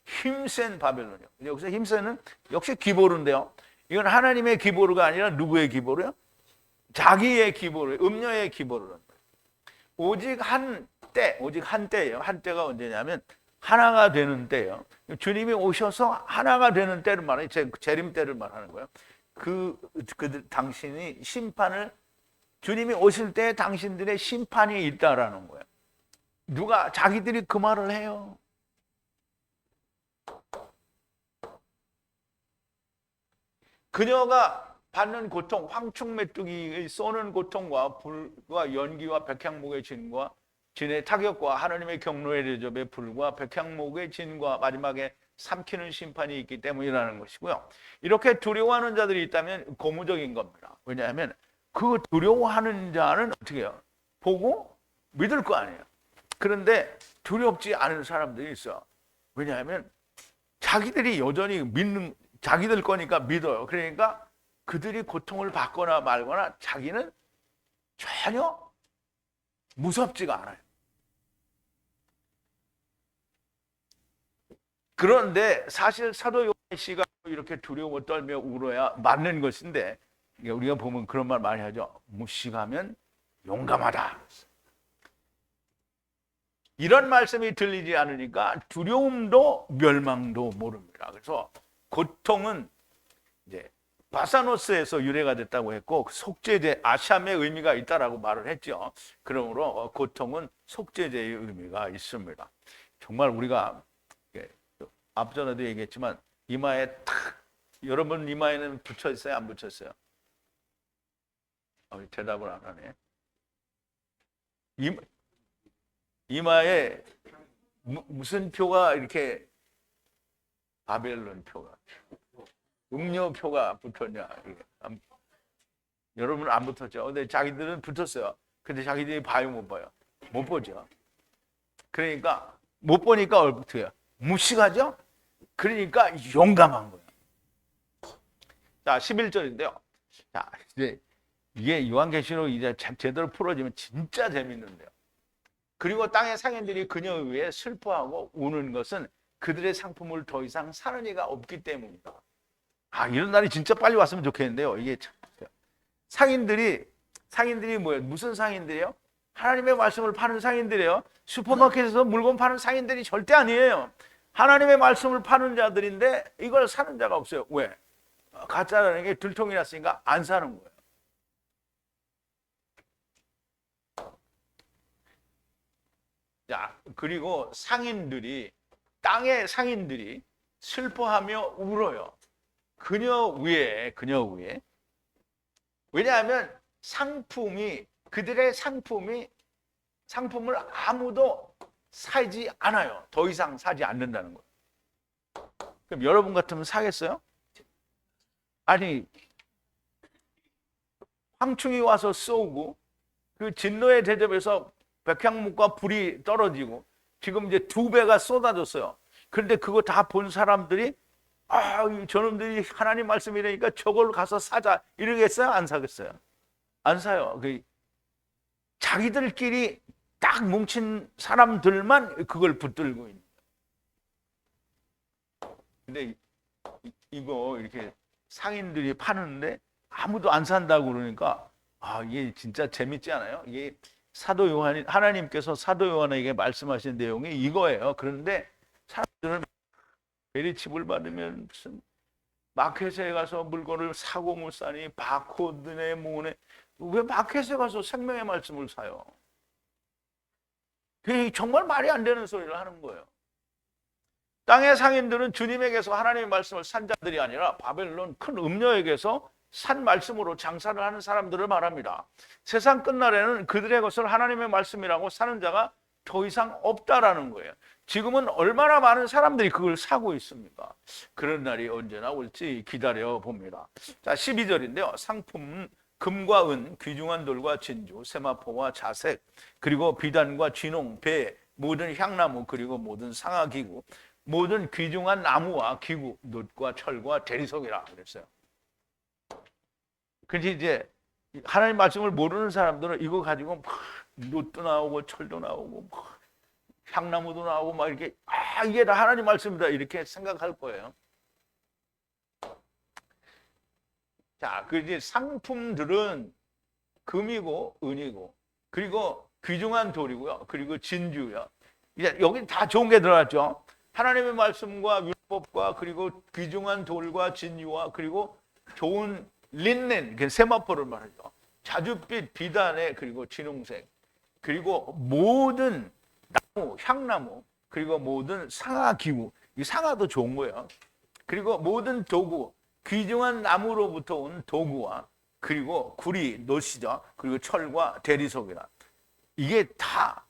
S1: 힘센 바벨론이요. 여기서 힘센은 역시 기보르인데요. 이건 하나님의 기보르가 아니라 누구의 기보르요? 자기의 기보르, 음녀의 기보르. 오직 한 때예요. 한 때가 언제냐면 하나가 되는 때예요. 주님이 오셔서 하나가 되는 때를 말해요. 재림 때를 말하는 거예요. 당신이 주님이 오실 때 당신들의 심판이 있다라는 거예요. 자기들이 그 말을 해요. 그녀가 받는 고통, 황충 메뚜기의 쏘는 고통과 불과 연기와 백향목의 진과 진의 타격과 하나님의 경로의 대접의 불과 백향목의 진과 마지막에 삼키는 심판이 있기 때문이라는 것이고요. 이렇게 두려워하는 자들이 있다면 고무적인 겁니다. 왜냐하면 그 두려워하는 자는 어떻게 해요? 보고 믿을 거 아니에요. 그런데 두렵지 않은 사람들이 있어요. 왜냐하면 자기들이 여전히 자기들 거니까 믿어요. 그러니까 그들이 고통을 받거나 말거나 자기는 전혀 무섭지가 않아요. 그런데 사실 사도 요한 씨가 이렇게 두려워 떨며 울어야 맞는 것인데 우리가 보면 그런 말 많이 하죠. 무식하면 용감하다. 이런 말씀이 들리지 않으니까 두려움도 멸망도 모릅니다. 그래서 고통은 이제 바사노스에서 유래가 됐다고 했고 속죄제 아샴의 의미가 있다라고 말을 했죠. 그러므로 고통은 속죄제의 의미가 있습니다. 정말 우리가 앞전에도 얘기했지만 이마에 탁 여러분 이마에는 붙여 있어요? 안 붙여 있어요? 대답을 안 하네. 이마에 무슨 표가 이렇게 바벨론 표가 음료표가 붙었냐? 여러분은 안 붙었죠? 근데 자기들은 붙었어요. 근데 자기들이 봐요, 못 봐요? 못 보죠. 그러니까 못 보니까 어떻게 해요? 무식하죠? 그러니까 용감한 거예요. 자, 11절인데요. 자, 이제 이게 요한계시록 이제 제대로 풀어지면 진짜 재밌는데요. 그리고 땅의 상인들이 그녀에 의해 슬퍼하고 우는 것은 그들의 상품을 더 이상 사는 이가 없기 때문이다. 이런 날이 진짜 빨리 왔으면 좋겠는데요. 이게 상인들이 뭐예요? 무슨 상인들이에요? 하나님의 말씀을 파는 상인들이에요. 슈퍼마켓에서 물건 파는 상인들이 절대 아니에요. 하나님의 말씀을 파는 자들인데 이걸 사는 자가 없어요. 왜? 가짜라는 게 들통이 났으니까 안 사는 거예요. 자, 그리고 땅의 상인들이 슬퍼하며 울어요. 그녀 위에. 왜냐하면 그들의 상품을 아무도 사지 않아요. 더 이상 사지 않는다는 거예요. 그럼 여러분 같으면 사겠어요? 아니, 황충이 와서 쏘고 그 진노의 대접에서 백향목과 불이 떨어지고 지금 이제 2배가 쏟아졌어요. 그런데 그거 다 본 사람들이 저놈들이 하나님 말씀이라니까 저걸 가서 사자 이러겠어요? 안 사겠어요? 안 사요. 자기들끼리 딱 뭉친 사람들만 그걸 붙들고 있는. 근데 이거 이렇게 상인들이 파는데 아무도 안 산다고 그러니까 이게 진짜 재밌지 않아요? 이게 사도 요한이 하나님께서 사도 요한에게 말씀하신 내용이 이거예요. 그런데 사람들은 베리칩을 받으면 무슨 마켓에 가서 물건을 사고 못 사니 바코드네 뭐네 왜 마켓에 가서 생명의 말씀을 사요? 그게 정말 말이 안 되는 소리를 하는 거예요. 땅의 상인들은 주님에게서 하나님의 말씀을 산 자들이 아니라 바벨론 큰 음녀에게서 산 말씀으로 장사를 하는 사람들을 말합니다. 세상 끝날에는 그들의 것을 하나님의 말씀이라고 사는 자가 더 이상 없다라는 거예요. 지금은 얼마나 많은 사람들이 그걸 사고 있습니까? 그런 날이 언제나 올지 기다려 봅니다. 자, 12절인데요. 상품은 금과 은, 귀중한 돌과 진주, 세마포와 자색, 그리고 비단과 쥐농, 배, 모든 향나무, 그리고 모든 상아기구, 모든 귀중한 나무와 기구, 놋과 철과 대리석이라 그랬어요. 근데 이제 하나님 말씀을 모르는 사람들은 이거 가지고 놋도 나오고 철도 나오고 향나무도 나오고 막 이렇게 이게 다 하나님 말씀이다 이렇게 생각할 거예요. 자, 그 이제 상품들은 금이고 은이고 그리고 귀중한 돌이고요. 그리고 진주요. 이제 여기 다 좋은 게 들어갔죠. 하나님의 말씀과 율법과 그리고 귀중한 돌과 진주와 그리고 좋은 린넨, 그 세마포를 말하죠. 자줏빛 비단에 그리고 진홍색 그리고 모든 나무, 향나무 그리고 모든 상아기구, 이 상아도 좋은 거예요. 그리고 모든 도구, 귀중한 나무로부터 온 도구와 그리고 구리, 놋이죠. 그리고 철과 대리석이나 이게 다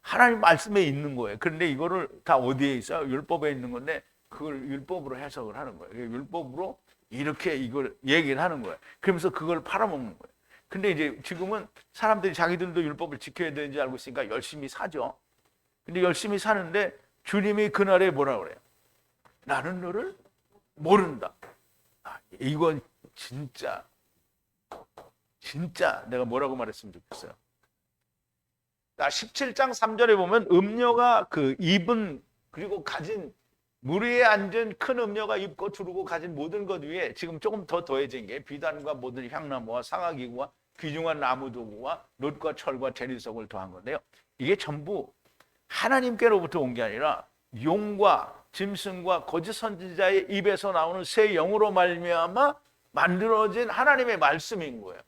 S1: 하나님 말씀에 있는 거예요. 그런데 이거를 다 어디에 있어요? 율법에 있는 건데 그걸 율법으로 해석을 하는 거예요. 율법으로 이렇게 이걸 얘기를 하는 거예요. 그러면서 그걸 팔아먹는 거예요. 근데 이제 지금은 사람들이 자기들도 율법을 지켜야 되는지 알고 있으니까 열심히 사죠. 근데 열심히 사는데 주님이 그날에 뭐라 그래요? 나는 너를 모른다. 이건 진짜 내가 뭐라고 말했으면 좋겠어요. 17장 3절에 보면 음녀가 그 입은 그리고 가진 물 위에 앉은 큰 음녀가 입고 두르고 가진 모든 것 위에 지금 조금 더 더해진 게 비단과 모든 향나무와 상아기구와 귀중한 나무 도구와 놋과 철과 대리석을 더한 건데요. 이게 전부 하나님께로부터 온 게 아니라 용과 짐승과 거짓 선지자의 입에서 나오는 새 영으로 말미암아 만들어진 하나님의 말씀인 거예요.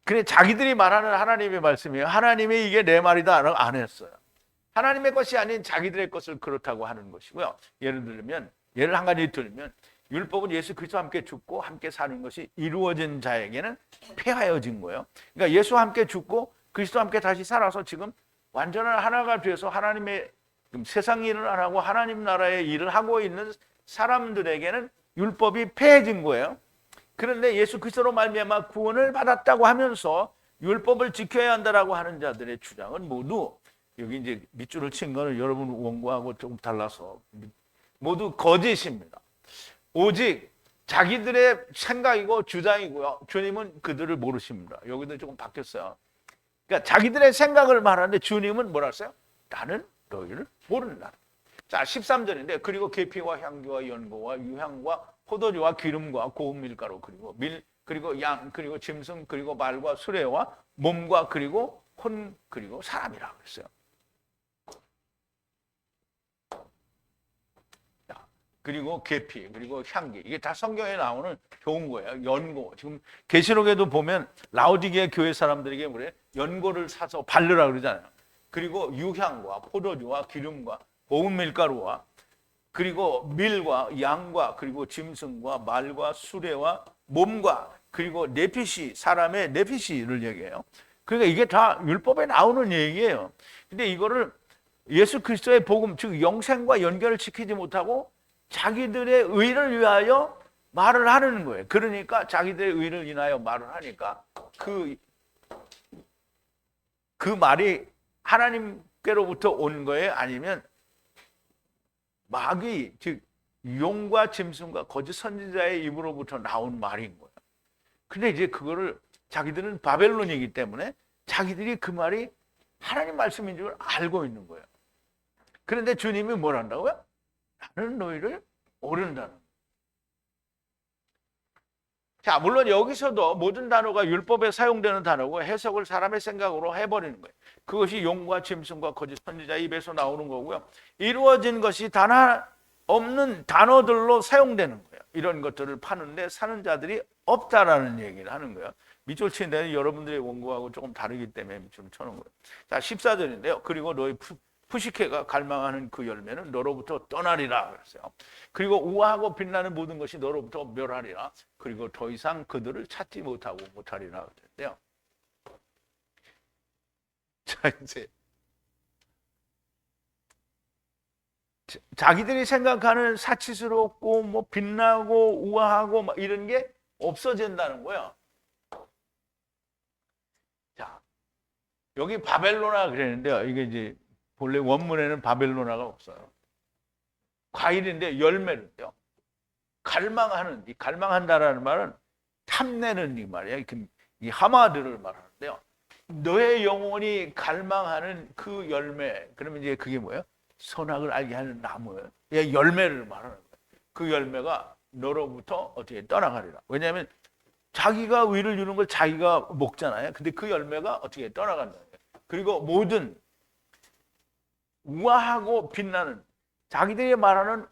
S1: 근데 자기들이 말하는 하나님의 말씀이에요. 하나님이 이게 내 말이다 안 했어요. 하나님의 것이 아닌 자기들의 것을 그렇다고 하는 것이고요. 예를 한 가지 들면 율법은 예수 그리스도와 함께 죽고 함께 사는 것이 이루어진 자에게는 폐하여진 거예요. 그러니까 예수와 함께 죽고 그리스도와 함께 다시 살아서 지금 완전한 하나가 되어서 하나님의 세상 일을 안 하고 하나님 나라의 일을 하고 있는 사람들에게는 율법이 폐해진 거예요. 그런데 예수 그리스도로 말미암아 구원을 받았다고 하면서 율법을 지켜야 한다라고 하는 자들의 주장은 모두 여기 이제 밑줄을 친 거는 여러분 원고하고 조금 달라서 모두 거짓입니다. 오직 자기들의 생각이고 주장이고요. 주님은 그들을 모르십니다. 여기도 조금 바뀌었어요. 그러니까 자기들의 생각을 말하는데 주님은 뭐라 했어요? 나는 너희를 모른다. 자, 13절인데 그리고 계피와 향기와 연고와 유향과 포도주와 기름과 고운 밀가루 그리고 양 그리고 짐승 그리고 말과 수레와 몸과 그리고 혼 그리고 사람이라 그랬어요. 자, 그리고 계피 그리고 향기 이게 다 성경에 나오는 좋은 거예요. 연고 지금 계시록에도 보면 라오디게아 교회 사람들에게 뭐래? 연고를 사서 바르라 그러잖아요. 그리고 유향과 포도주와 기름과 고운 밀가루와 그리고 밀과 양과 그리고 짐승과 말과 수레와 몸과 그리고 네피시 사람의 네피시를 얘기해요. 그러니까 이게 다 율법에 나오는 얘기예요. 근데 이거를 예수 그리스도의 복음 즉 영생과 연결을 시키지 못하고 자기들의 의를 위하여 말을 하는 거예요. 그러니까 자기들의 의를 인하여 말을 하니까 그 말이 하나님께로부터 온 거예요? 아니면 마귀 즉 용과 짐승과 거짓 선지자의 입으로부터 나온 말인 거예요. 근데 이제 그거를 자기들은 바벨론이기 때문에 자기들이 그 말이 하나님 말씀인 줄 알고 있는 거예요. 그런데 주님이 뭘 한다고요? 나는 너희를 모른다는. 자, 물론 여기서도 모든 단어가 율법에 사용되는 단어고 해석을 사람의 생각으로 해버리는 거예요. 그것이 용과 짐승과 거짓 선지자 입에서 나오는 거고요. 이루어진 것이 단 하나 없는 단어들로 사용되는 거예요. 이런 것들을 파는데 사는 자들이 없다라는 얘기를 하는 거예요. 밑줄 치는 데는 여러분들의 원고하고 조금 다르기 때문에 밑줄을 쳐놓은 거예요. 자, 14절인데요. 그리고 너희 푸시케가 갈망하는 그 열매는 너로부터 떠나리라 그랬어요. 그리고 우아하고 빛나는 모든 것이 너로부터 멸하리라. 그리고 더 이상 그들을 찾지 못하리라 그랬는데요. 자, 이제 자기들이 생각하는 사치스럽고 뭐 빛나고 우아하고 막 이런 게 없어진다는 거예요. 자, 여기 바벨로나 그랬는데요. 이게 이제 본래 원문에는 바벨로나가 없어요. 과일인데 열매인데요. 갈망하는, 이 갈망한다라는 말은 탐내는 이 말이에요. 이 하마드를 말하는데요. 너의 영혼이 갈망하는 그 열매, 그러면 이제 그게 뭐예요? 선악을 알게 하는 나무예요. 열매를 말하는 거예요. 그 열매가 너로부터 어떻게 떠나가리라. 왜냐하면 자기가 위를 주는 걸 자기가 먹잖아요. 근데 그 열매가 어떻게 떠나간다. 그리고 모든 우아하고 빛나는 자기들이 말하는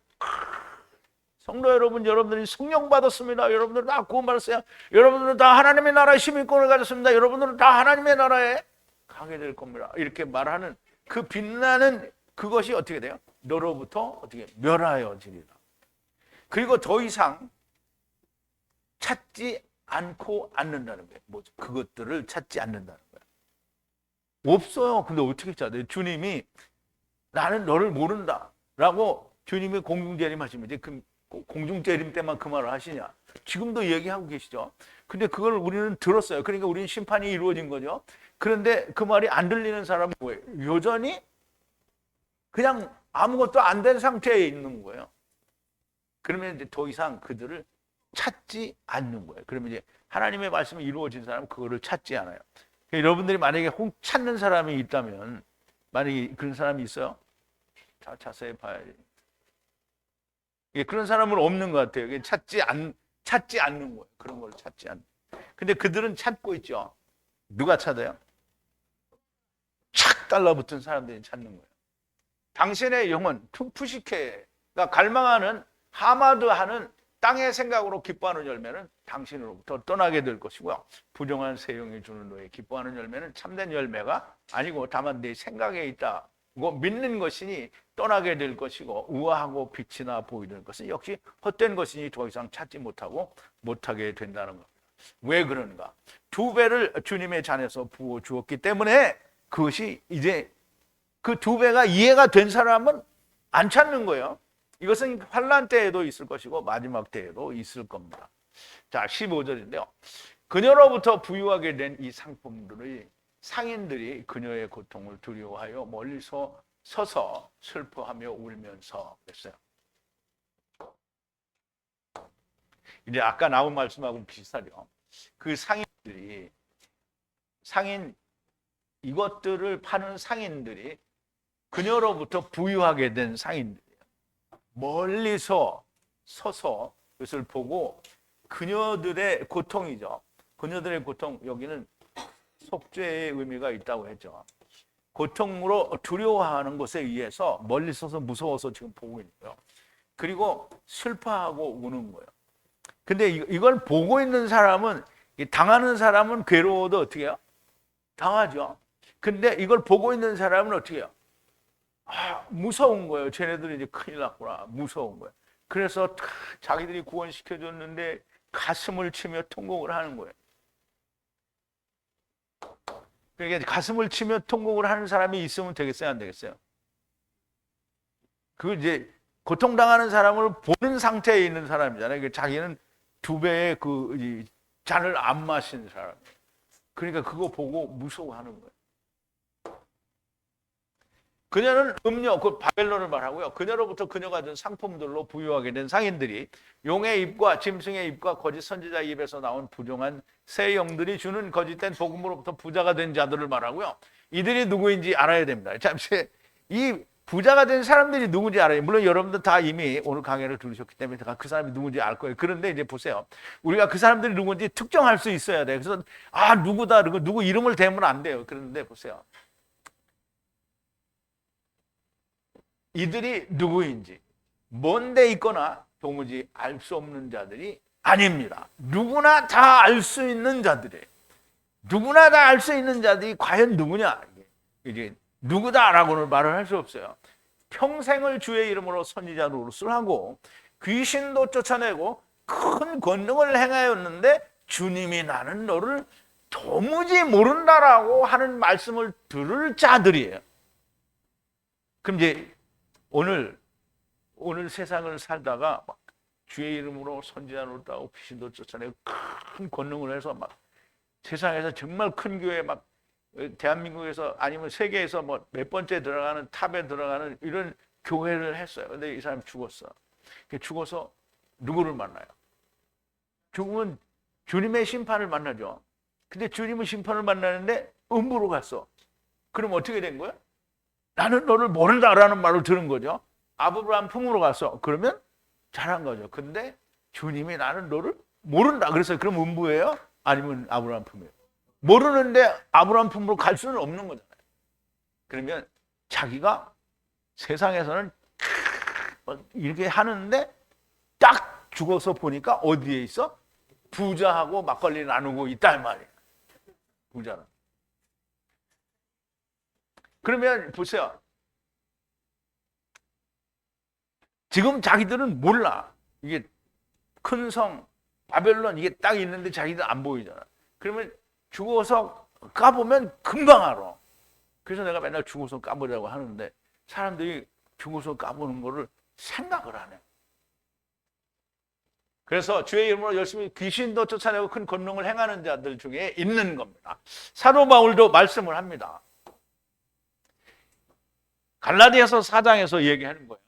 S1: 성도 여러분, 여러분들이 성령 받았습니다. 여러분들 다 구원 받았어요. 여러분들은 다 하나님의 나라의 시민권을 가졌습니다. 여러분들은 다 하나님의 나라에 가게 될 겁니다. 이렇게 말하는 그 빛나는 그것이 어떻게 돼요? 너로부터 어떻게 멸하여지리라. 그리고 더 이상 찾지 않고 않는다는 거예요. 뭐 그것들을 찾지 않는다는 거예요. 없어요. 근데 어떻게 찾아요? 주님이 나는 너를 모른다라고 주님이 공중재림 하시면 이제 그 공중재림 때만 그 말을 하시냐? 지금도 얘기하고 계시죠. 근데 그걸 우리는 들었어요. 그러니까 우리는 심판이 이루어진 거죠. 그런데 그 말이 안 들리는 사람은 뭐예요? 여전히 그냥 아무것도 안 된 상태에 있는 거예요. 그러면 이제 더 이상 그들을 찾지 않는 거예요. 그러면 이제 하나님의 말씀이 이루어진 사람은 그거를 찾지 않아요. 여러분들이 만약에 혹 찾는 사람이 있다면, 만약에 그런 사람이 있어요? 자세히 봐야지. 그런 사람은 없는 것 같아요. 찾지 않는 거예요. 그런 걸 찾지 않는. 근데 그들은 찾고 있죠. 누가 찾아요? 착 달라붙은 사람들이 찾는 거예요. 당신의 영혼, 푸시케가 갈망하는 하마드하는 땅의 생각으로 기뻐하는 열매는 당신으로부터 떠나게 될 것이고요. 부정한 세용이 주는 너의 기뻐하는 열매는 참된 열매가 아니고 다만 네 생각에 있다고 믿는 것이니 떠나게 될 것이고, 우아하고 빛이나 보이는 것은 역시 헛된 것이니 더 이상 찾지 못하게 된다는 겁니다. 왜 그런가? 2배를 주님의 잔에서 부어 주었기 때문에 그것이 이제 그 2배가 이해가 된 사람은 안 찾는 거예요. 이것은 환난 때에도 있을 것이고 마지막 때에도 있을 겁니다. 자, 15절인데요. 그녀로부터 부유하게 된 이 상품들의 상인들이 그녀의 고통을 두려워하여 멀리서 서서 슬퍼하며 울면서 그랬어요. 이제 아까 나온 말씀하고 비슷하죠. 그 상인 이것들을 파는 상인들이 그녀로부터 부유하게 된 상인들이에요. 멀리서 서서 그것을 보고 그녀들의 고통이죠. 그녀들의 고통, 여기는 속죄의 의미가 있다고 했죠. 고통으로 두려워하는 것에 의해서 멀리 서서 무서워서 지금 보고 있는 거예요. 그리고 슬퍼하고 우는 거예요. 근데 이걸 보고 있는 사람은, 당하는 사람은 괴로워도 어떻게 해요? 당하죠. 근데 이걸 보고 있는 사람은 어떻게 해요? 무서운 거예요. 쟤네들이 이제 큰일 났구나. 무서운 거예요. 그래서 자기들이 구원시켜줬는데 가슴을 치며 통곡을 하는 거예요. 그러니까 가슴을 치며 통곡을 하는 사람이 있으면 되겠어요? 안 되겠어요? 그 이제 고통당하는 사람을 보는 상태에 있는 사람이잖아요. 자기는 2배의 그 잔을 안 마신 사람이에요. 그러니까 그거 보고 무서워하는 거예요. 그녀는 음료, 그 바벨론을 말하고요. 그녀로부터 그녀가 준 상품들로 부유하게 된 상인들이 용의 입과 짐승의 입과 거짓 선지자의 입에서 나온 부정한 새 영들이 주는 거짓된 복음으로부터 부자가 된 자들을 말하고요. 이들이 누구인지 알아야 됩니다. 잠시 이 부자가 된 사람들이 누군지 알아요. 물론 여러분들 다 이미 오늘 강의를 들으셨기 때문에 그 사람이 누군지 알 거예요. 그런데 이제 보세요. 우리가 그 사람들이 누군지 특정할 수 있어야 돼요. 그래서 누구다, 누구 이름을 대면 안 돼요. 그런데 보세요. 이들이 누구인지 뭔데 있거나 도무지 알 수 없는 자들이 아닙니다. 누구나 다 알 수 있는 자들이에요. 누구나 다 알 수 있는 자들이 과연 누구냐? 이게 누구다라고는 말을 할 수 없어요. 평생을 주의 이름으로 선지자 노릇을 하고 귀신도 쫓아내고 큰 권능을 행하였는데 주님이 나는 너를 도무지 모른다라고 하는 말씀을 들을 자들이에요. 그럼 이제 오늘 세상을 살다가 막 주의 이름으로 선지자 노릇하고 귀신도 쫓아내고 큰 권능을 해서 막 세상에서 정말 큰 교회 막 대한민국에서 아니면 세계에서 뭐 몇 번째 들어가는 탑에 들어가는 이런 교회를 했어요. 근데 이 사람 죽었어. 죽어서 누구를 만나요? 죽으면 주님의 심판을 만나죠. 근데 주님의 심판을 만나는데 음부로 갔어. 그럼 어떻게 된 거야? 나는 너를 모른다라는 말을 들은 거죠. 아브라함 품으로 갔어. 그러면 잘한 거죠. 근데 주님이 나는 너를 모른다. 그래서 그럼 음부예요? 아니면 아브라함 품이에요? 모르는데 아브라함 품으로 갈 수는 없는 거잖아요. 그러면 자기가 세상에서는 이렇게 하는데 딱 죽어서 보니까 어디에 있어? 부자하고 막걸리 나누고 있단 말이에요. 부자는. 그러면 보세요. 지금 자기들은 몰라. 이게 큰 성, 바벨론 이게 딱 있는데 자기들 안 보이잖아. 그러면 죽어서 까보면 금방 알아. 그래서 내가 맨날 죽어서 까보려고 하는데 사람들이 죽어서 까보는 거를 생각을 안 해. 그래서 주의 이름으로 열심히 귀신도 쫓아내고 큰 권능을 행하는 자들 중에 있는 겁니다. 사도 바울도 말씀을 합니다. 갈라디아서 4장에서 얘기하는 거예요.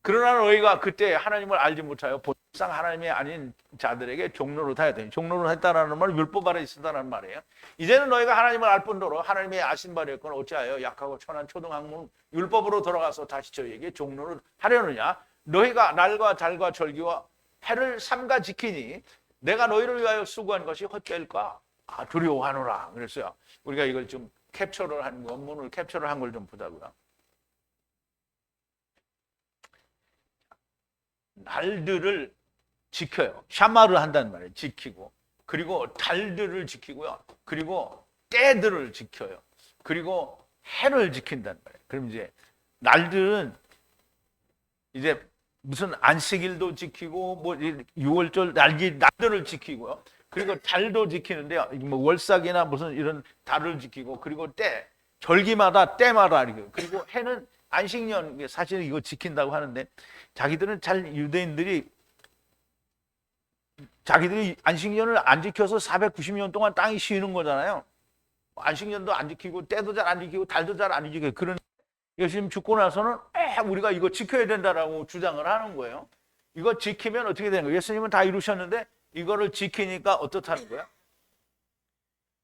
S1: 그러나 너희가 그때 하나님을 알지 못하여 본상 하나님이 아닌 자들에게 종로를 타야 되니 종로를 했다라는 말은 율법 아래 있었다는 말이에요. 이제는 너희가 하나님을 알 뿐더러 하나님의 아신 바였거늘 어찌하여 약하고 천한 초등학문 율법으로 돌아가서 다시 저희에게 종로를 하려느냐. 너희가 날과 달과 절기와 해를 삼가 지키니 내가 너희를 위하여 수고한 것이 헛될까? 두려워하노라. 그랬어요. 우리가 이걸 좀 캡처를 한 원문을 캡처를 한 걸 좀 보자고요. 날들을 지켜요. 샤마를 한다는 말이에요. 지키고. 그리고 달들을 지키고요. 그리고 때들을 지켜요. 그리고 해를 지킨다는 말이에요. 그럼 이제 날들은 이제 무슨 안식일도 지키고 뭐 6월절 날들을 지키고요. 그리고 달도 지키는데요. 뭐 월삭이나 무슨 이런 달을 지키고 그리고 때 절기마다 때마다 그리고 해는 안식년 사실 이거 지킨다고 하는데 자기들은 유대인들이 자기들이 안식년을 안 지켜서 490년 동안 땅이 쉬는 거잖아요. 안식년도 안 지키고 때도 잘 안 지키고 달도 잘 안 지키고 그런 예수님 죽고 나서는 우리가 이거 지켜야 된다라고 주장을 하는 거예요. 이거 지키면 어떻게 되는 거예요? 예수님은 다 이루셨는데 이거를 지키니까 어떻다는 거야?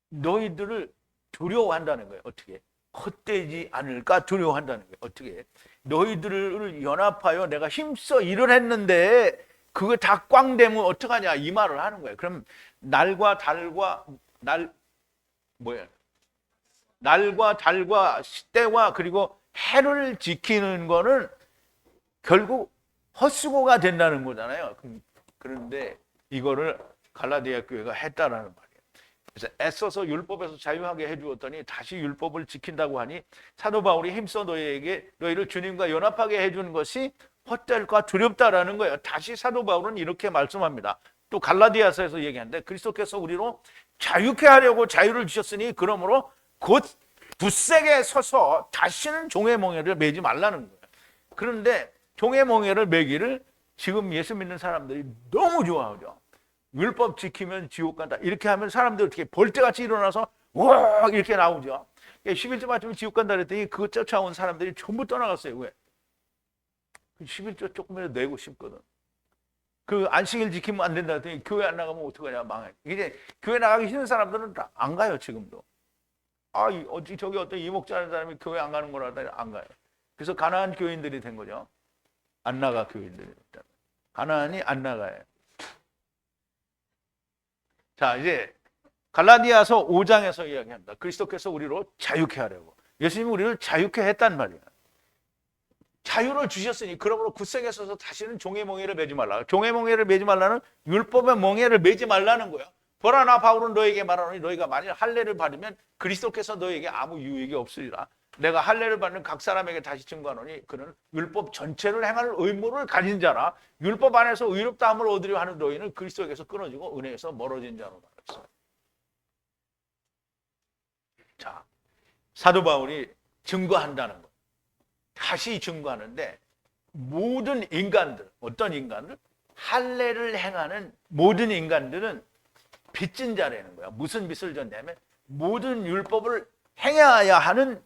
S1: 너희들을 두려워한다는 거예요. 어떻게? 헛되지 않을까 두려워한다는 거예요. 어떻게? 너희들을 연합하여 내가 힘써 일을 했는데 그거 다 꽝 되면 어떡하냐 이 말을 하는 거예요. 그럼 날과 달과 날과 달과 때와 그리고 해를 지키는 거는 결국 헛수고가 된다는 거잖아요. 그런데 이거를 갈라디아 교회가 했다라는 말이에요. 그래서 애써서 율법에서 자유하게 해주었더니 다시 율법을 지킨다고 하니 사도 바울이 힘써 너희를 주님과 연합하게 해주는 것이 헛될까 두렵다라는 거예요. 다시 사도 바울은 이렇게 말씀합니다. 또 갈라디아서에서 얘기하는데 그리스도께서 우리로 자유케 하려고 자유를 주셨으니 그러므로 곧 굳세게 서서 다시는 종의 멍에를 매지 말라는 거예요. 그런데 종의 멍에를 매기를 지금 예수 믿는 사람들이 너무 좋아하죠. 율법 지키면 지옥 간다. 이렇게 하면 사람들이 어떻게 벌떼같이 일어나서 와 이렇게 나오죠. 11조 맞으면 지옥 간다 그랬더니 그거 쫓아온 사람들이 전부 떠나갔어요. 왜? 11조 조금이라도 내고 싶거든. 그 안식일 지키면 안 된다 했더니 교회 안 나가면 어떡하냐, 망해. 이제 교회 나가기 싫은 사람들은 다 안 가요, 지금도. 저기 어떤 이목자라는 사람이 교회 안 가는 거라더니 안 가요. 그래서 가난한 교인들이 된 거죠. 안 나가, 교인들이. 가난이 안 나가요. 자, 이제 갈라디아서 5장에서 이야기합니다. 그리스도께서 우리로 자유케 하려고. 예수님이 우리를 자유케 했단 말이에요. 자유를 주셨으니 그러므로 굳세게 서서 다시는 종의 멍에를 매지 말라. 종의 멍에를 매지 말라는 율법의 멍에를 매지 말라는 거야. 보라, 나 바울은 너에게 말하노니 너희가 만일 할례를 받으면 그리스도께서 너에게 아무 유익이 없으리라. 내가 할례를 받는 각 사람에게 다시 증거하노니 그는 율법 전체를 행할 의무를 가진 자라. 율법 안에서 의롭다함을 얻으려 하는 너희는 그리스도에게서 끊어지고 은혜에서 멀어진 자로 말했어요. 자, 사도 바울이 증거한다는 거예요. 다시 증거하는데 모든 인간들, 어떤 인간들? 할례를 행하는 모든 인간들은 빚진 자라는 거야. 무슨 빚을 졌냐면 모든 율법을 행해야 하는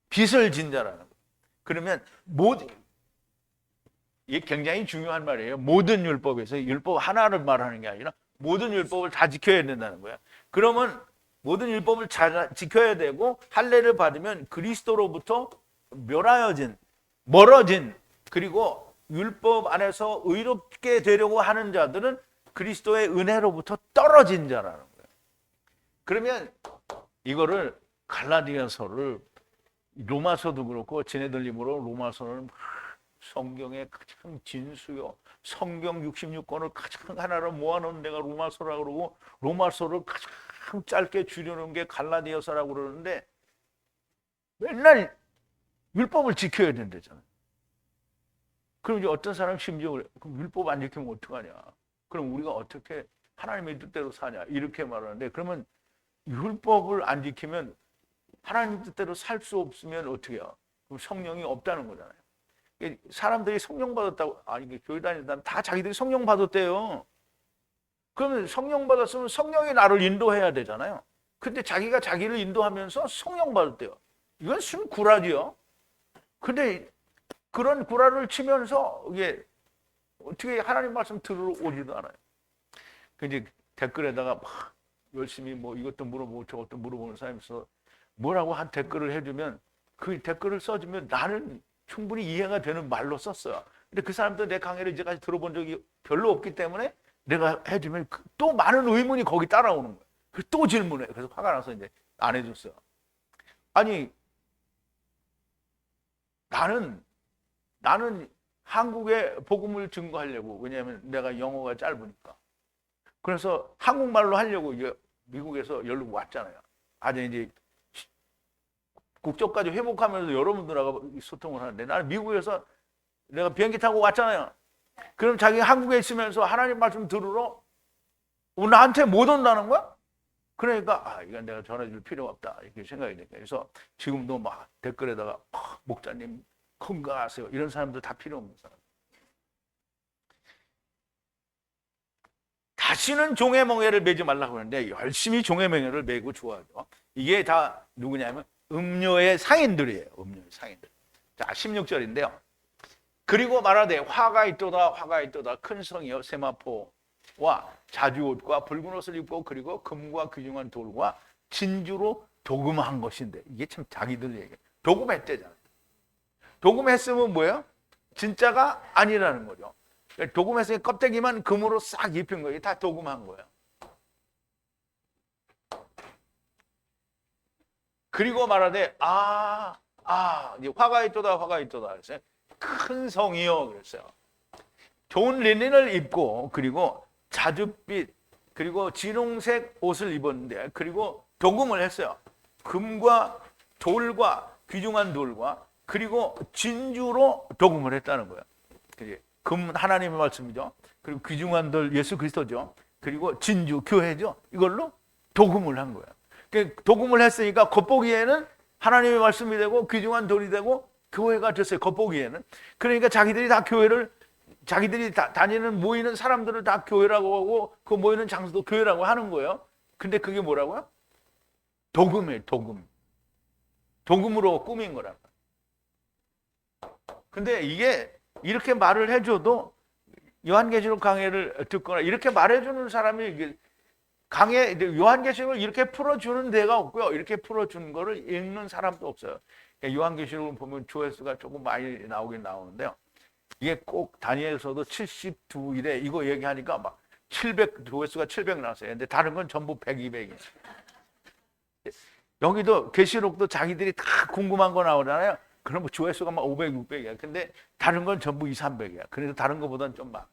S1: 빚을 진 자라는 거야. 그러면 이게 굉장히 중요한 말이에요. 모든 율법에서 율법 하나를 말하는 게 아니라 모든 율법을 다 지켜야 된다는 거야. 그러면 모든 율법을 잘 지켜야 되고 할례를 받으면 그리스도로부터 멀어진 그리고 율법 안에서 의롭게 되려고 하는 자들은 그리스도의 은혜로부터 떨어진 자라는 거예요. 그러면 이거를 갈라디아서를 로마서도 그렇고 지네들 입으로 로마서는 성경의 가장 진수요. 성경 66권을 가장 하나로 모아놓은 데가 로마서라고 그러고 로마서를 가장 짧게 줄여놓은 게 갈라디아서라고 그러는데 맨날 율법을 지켜야 된다잖아요. 그럼 이제 어떤 사람 심지어 그래. 그럼 율법 안 지키면 어떡하냐. 그럼 우리가 어떻게 하나님의 뜻대로 사냐. 이렇게 말하는데 그러면 율법을 안 지키면 하나님 뜻대로 살 수 없으면 어떻게 해요? 그럼 성령이 없다는 거잖아요. 사람들이 성령 받았다고, 이게 교회 다니는 사람 다 자기들이 성령 받았대요. 그러면 성령 받았으면 성령이 나를 인도해야 되잖아요. 근데 자기가 자기를 인도하면서 성령 받았대요. 이건 순구라지요. 근데 그런 구라를 치면서 이게 어떻게 하나님 말씀 들으러 오지도 않아요. 근데 댓글에다가 막 열심히 뭐 이것도 물어보고 저것도 물어보는 사람이 있어. 뭐라고 한 댓글을 해주면 그 댓글을 써주면 나는 충분히 이해가 되는 말로 썼어요. 근데 그 사람도 내 강의를 이제까지 들어본 적이 별로 없기 때문에 내가 해주면 또 많은 의문이 거기 따라오는 거예요. 그래서 또 질문해. 그래서 화가 나서 이제 안 해줬어요. 아니 나는 한국에 복음을 증거하려고. 왜냐하면 내가 영어가 짧으니까. 그래서 한국말로 하려고 이제 미국에서 연락 왔잖아요. 아주 이제 국적까지 회복하면서 여러분들하고 소통을 하는데 나는 미국에서 내가 비행기 타고 왔잖아요. 그럼 자기 한국에 있으면서 하나님 말씀 들으러 나한테 못 온다는 거야? 그러니까 이건 내가 전해줄 필요가 없다 이렇게 생각이 되니까 그래서 지금도 막 댓글에다가 목사님 건강하세요 이런 사람들 다 필요 없는 사람. 다시는 종의 멍에를 매지 말라고 하는데 열심히 종의 멍에를 매고 좋아하죠. 이게 다 누구냐면 음료의 상인들이에요. 음료의 상인들. 자, 16절인데요. 그리고 말하되 화가 있도다 큰 성이여 세마포와 자주옷과 붉은 옷을 입고 그리고 금과 귀중한 돌과 진주로 도금한 것인데 이게 참 자기들 얘기. 도금했대잖아요. 도금했으면 뭐예요? 진짜가 아니라는 거죠. 도금했으니 껍데기만 금으로 싹 입힌 거예요. 다 도금한 거예요. 그리고 말하되 이제 화가 있도다 그랬어요. 큰 성이요 그랬어요. 좋은 리넨을 입고 그리고 자줏빛 그리고 진홍색 옷을 입었는데 그리고 도금을 했어요. 금과 돌과 귀중한 돌과 그리고 진주로 도금을 했다는 거예요. 금 하나님의 말씀이죠. 그리고 귀중한 돌 예수 그리스도죠. 그리고 진주 교회죠. 이걸로 도금을 한 거예요. 도금을 했으니까 겉보기에는 하나님의 말씀이 되고 귀중한 돌이 되고 교회가 됐어요. 겉보기에는. 그러니까 자기들이 다 교회를 자기들이 다니는 모이는 사람들을 다 교회라고 하고 그 모이는 장소도 교회라고 하는 거예요. 근데 그게 뭐라고요? 도금이에요. 도금. 복음으로 꾸민 거란 말이에요. 근데 이게 이렇게 말을 해줘도 요한계시록 강해를 듣거나 이렇게 말해주는 사람이 이게 강해, 요한계시록을 이렇게 풀어주는 데가 없고요. 이렇게 풀어주는 거를 읽는 사람도 없어요. 요한계시록을 보면 조회수가 조금 많이 나오긴 나오는데요. 이게 꼭 다니엘서도 72일에 이거 얘기하니까 막 700, 조회수가 700 나왔어요. 근데 다른 건 전부 100, 200이에요. 여기도 계시록도 자기들이 다 궁금한 거 나오잖아요. 그럼 조회수가 막 500, 600이야. 근데 다른 건 전부 2, 300이야. 그래서 다른 것보다는 좀 많아.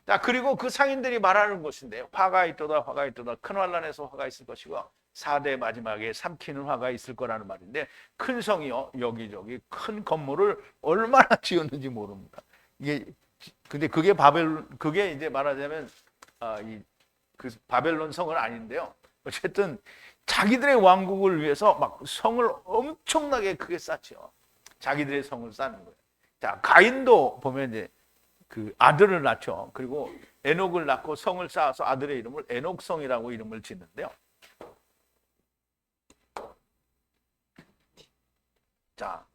S1: 자, 그리고 그 상인들이 말하는 것인데 화가 있도다, 화가 있도다. 큰 환란에서 화가 있을 것이고 4대 마지막에 삼키는 화가 있을 거라는 말인데 큰 성이요, 여기저기 큰 건물을 얼마나 지었는지 모릅니다. 이게 근데 그게 그게 이제 말하자면 그 바벨론 성은 아닌데요. 어쨌든 자기들의 왕국을 위해서 막 성을 엄청나게 크게 쌓죠. 자기들의 성을 쌓는 거예요. 자, 가인도 보면 이제 그 아들을 낳죠. 그리고 에녹을 낳고 성을 쌓아서 아들의 이름을 에녹성이라고 이름을 짓는데요. 자,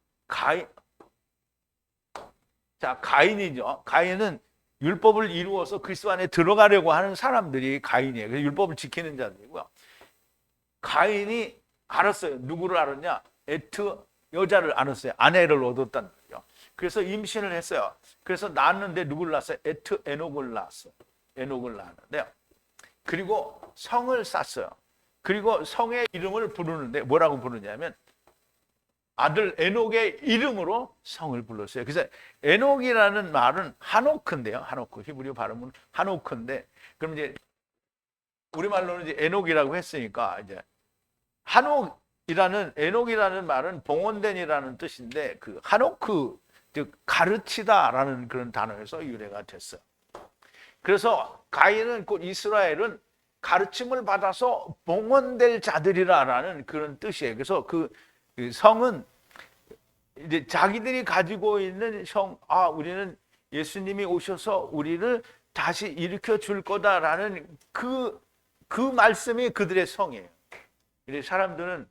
S1: 가인이죠. 가인은 율법을 이루어서 그리스도 안에 들어가려고 하는 사람들이 가인이에요. 그래서 율법을 지키는 자들이고요. 가인이 알았어요. 누구를 알았냐? 에트 여자를 알았어요. 아내를 얻었단 말이에요. 그래서 임신을 했어요. 그래서 낳았는데 누구를 낳았어요? 에트 에녹을 낳았어요. 에녹을 낳았는데요. 그리고 성을 쌓았어요. 그리고 성의 이름을 부르는데 뭐라고 부르냐면 아들 에녹의 이름으로 성을 불렀어요. 그래서 에녹이라는 말은 하노크인데요. 하노크, 히브리 발음은 하노크인데, 그럼 이제 우리말로는 이제 에녹이라고 했으니까 이제 에녹이라는 말은 봉헌된이라는 뜻인데 그 하노크, 즉 가르치다라는 그런 단어에서 유래가 됐어요. 그래서 가인은 곧 이스라엘은 가르침을 받아서 봉헌될 자들이라는 그런 뜻이에요. 그래서 그 성은 이제 자기들이 가지고 있는 우리는 예수님이 오셔서 우리를 다시 일으켜 줄 거다라는 그 말씀이 그들의 성이에요. 이제 사람들은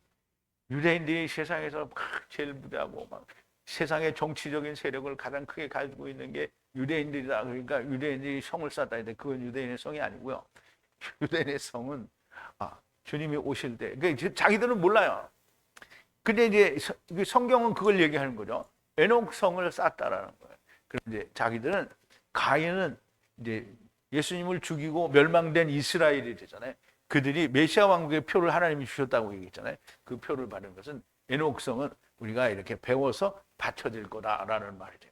S1: 유대인들이 세상에서 막 제일 부자고 막 세상의 정치적인 세력을 가장 크게 가지고 있는 게 유대인들이다. 그러니까 유대인들이 성을 쌓다 했는데 그건 유대인의 성이 아니고요. 유대인의 성은 주님이 오실 때, 그러니까 자기들은 몰라요. 근데 이제 성경은 그걸 얘기하는 거죠. 에녹성을 쌓았다라는 거예요. 그럼 이제 자기들은 가인은 이제 예수님을 죽이고 멸망된 이스라엘이 되잖아요. 그들이 메시아 왕국의 표를 하나님이 주셨다고 얘기했잖아요. 그 표를 받은 것은 에녹성은 우리가 이렇게 배워서 받쳐질 거다라는 말이죠.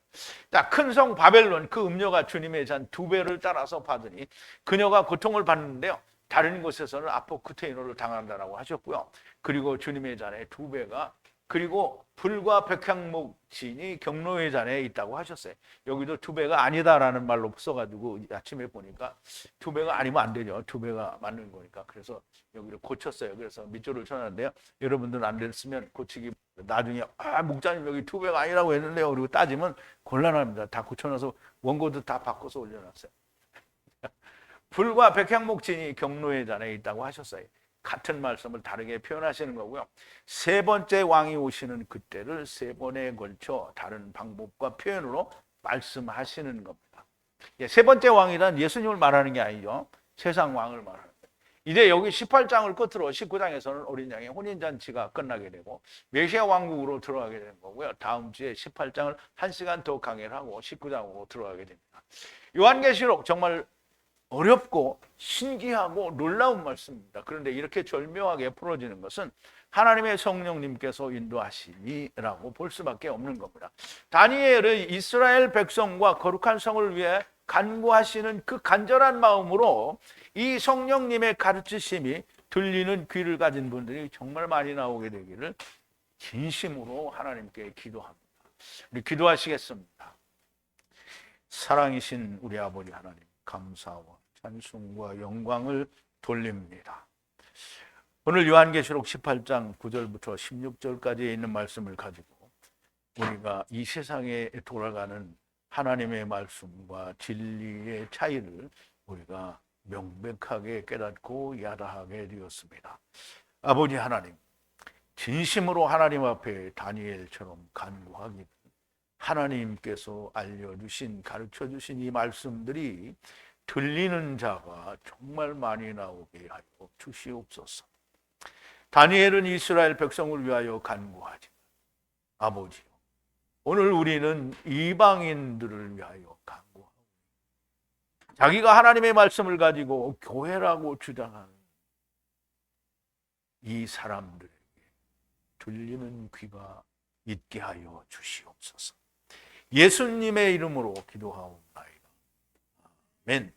S1: 자, 큰 성 바벨론, 그 음료가 주님의 잔 2배를 따라서 받으니 그녀가 고통을 받는데요. 다른 곳에서는 아포크테이노를 당한다라고 하셨고요. 그리고 주님의 잔에 2배가, 그리고 불과 백향목진이 경로의 잔에 있다고 하셨어요. 여기도 2배가 아니다라는 말로 써가지고 아침에 보니까 2배가 아니면 안 되죠. 2배가 맞는 거니까. 그래서 여기를 고쳤어요. 그래서 밑줄을 쳐놨는데요. 여러분들은 안 됐으면 고치기, 나중에 목사님 여기 2배가 아니라고 했는데요. 그리고 따지면 곤란합니다. 다 고쳐놔서 원고도 다 바꿔서 올려놨어요. 불과 백향목진이 경로의 잔에 있다고 하셨어요. 같은 말씀을 다르게 표현하시는 거고요. 세 번째 왕이 오시는 그때를 3번에 걸쳐 다른 방법과 표현으로 말씀하시는 겁니다. 세 번째 왕이란 예수님을 말하는 게 아니죠. 세상 왕을 말하는 거예요. 이제 여기 18장을 끝으로 19장에서는 어린 양의 혼인잔치가 끝나게 되고 메시아 왕국으로 들어가게 되는 거고요. 다음 주에 18장을 1시간 더 강의를 하고 19장으로 들어가게 됩니다. 요한계시록 정말 어렵고 신기하고 놀라운 말씀입니다. 그런데 이렇게 절묘하게 풀어지는 것은 하나님의 성령님께서 인도하심이라고 볼 수밖에 없는 겁니다. 다니엘의 이스라엘 백성과 거룩한 성을 위해 간구하시는 그 간절한 마음으로 이 성령님의 가르치심이 들리는 귀를 가진 분들이 정말 많이 나오게 되기를 진심으로 하나님께 기도합니다. 우리 기도하시겠습니다. 사랑이신 우리 아버지 하나님, 감사와 찬송과 영광을 돌립니다. 오늘 요한계시록 18장 9절부터 16절까지 있는 말씀을 가지고 우리가 이 세상에 돌아가는 하나님의 말씀과 진리의 차이를 우리가 명백하게 깨닫고 야다하게 되었습니다. 아버지 하나님, 진심으로 하나님 앞에 다니엘처럼 간구하기를 하나님께서 알려주신, 가르쳐주신 이 말씀들이 들리는 자가 정말 많이 나오게 하여 주시옵소서. 다니엘은 이스라엘 백성을 위하여 간구하지, 아버지요, 오늘 우리는 이방인들을 위하여 간구하고, 자기가 하나님의 말씀을 가지고 교회라고 주장하는 이 사람들에게 들리는 귀가 있게 하여 주시옵소서. 예수님의 이름으로 기도하옵나이다. 아멘.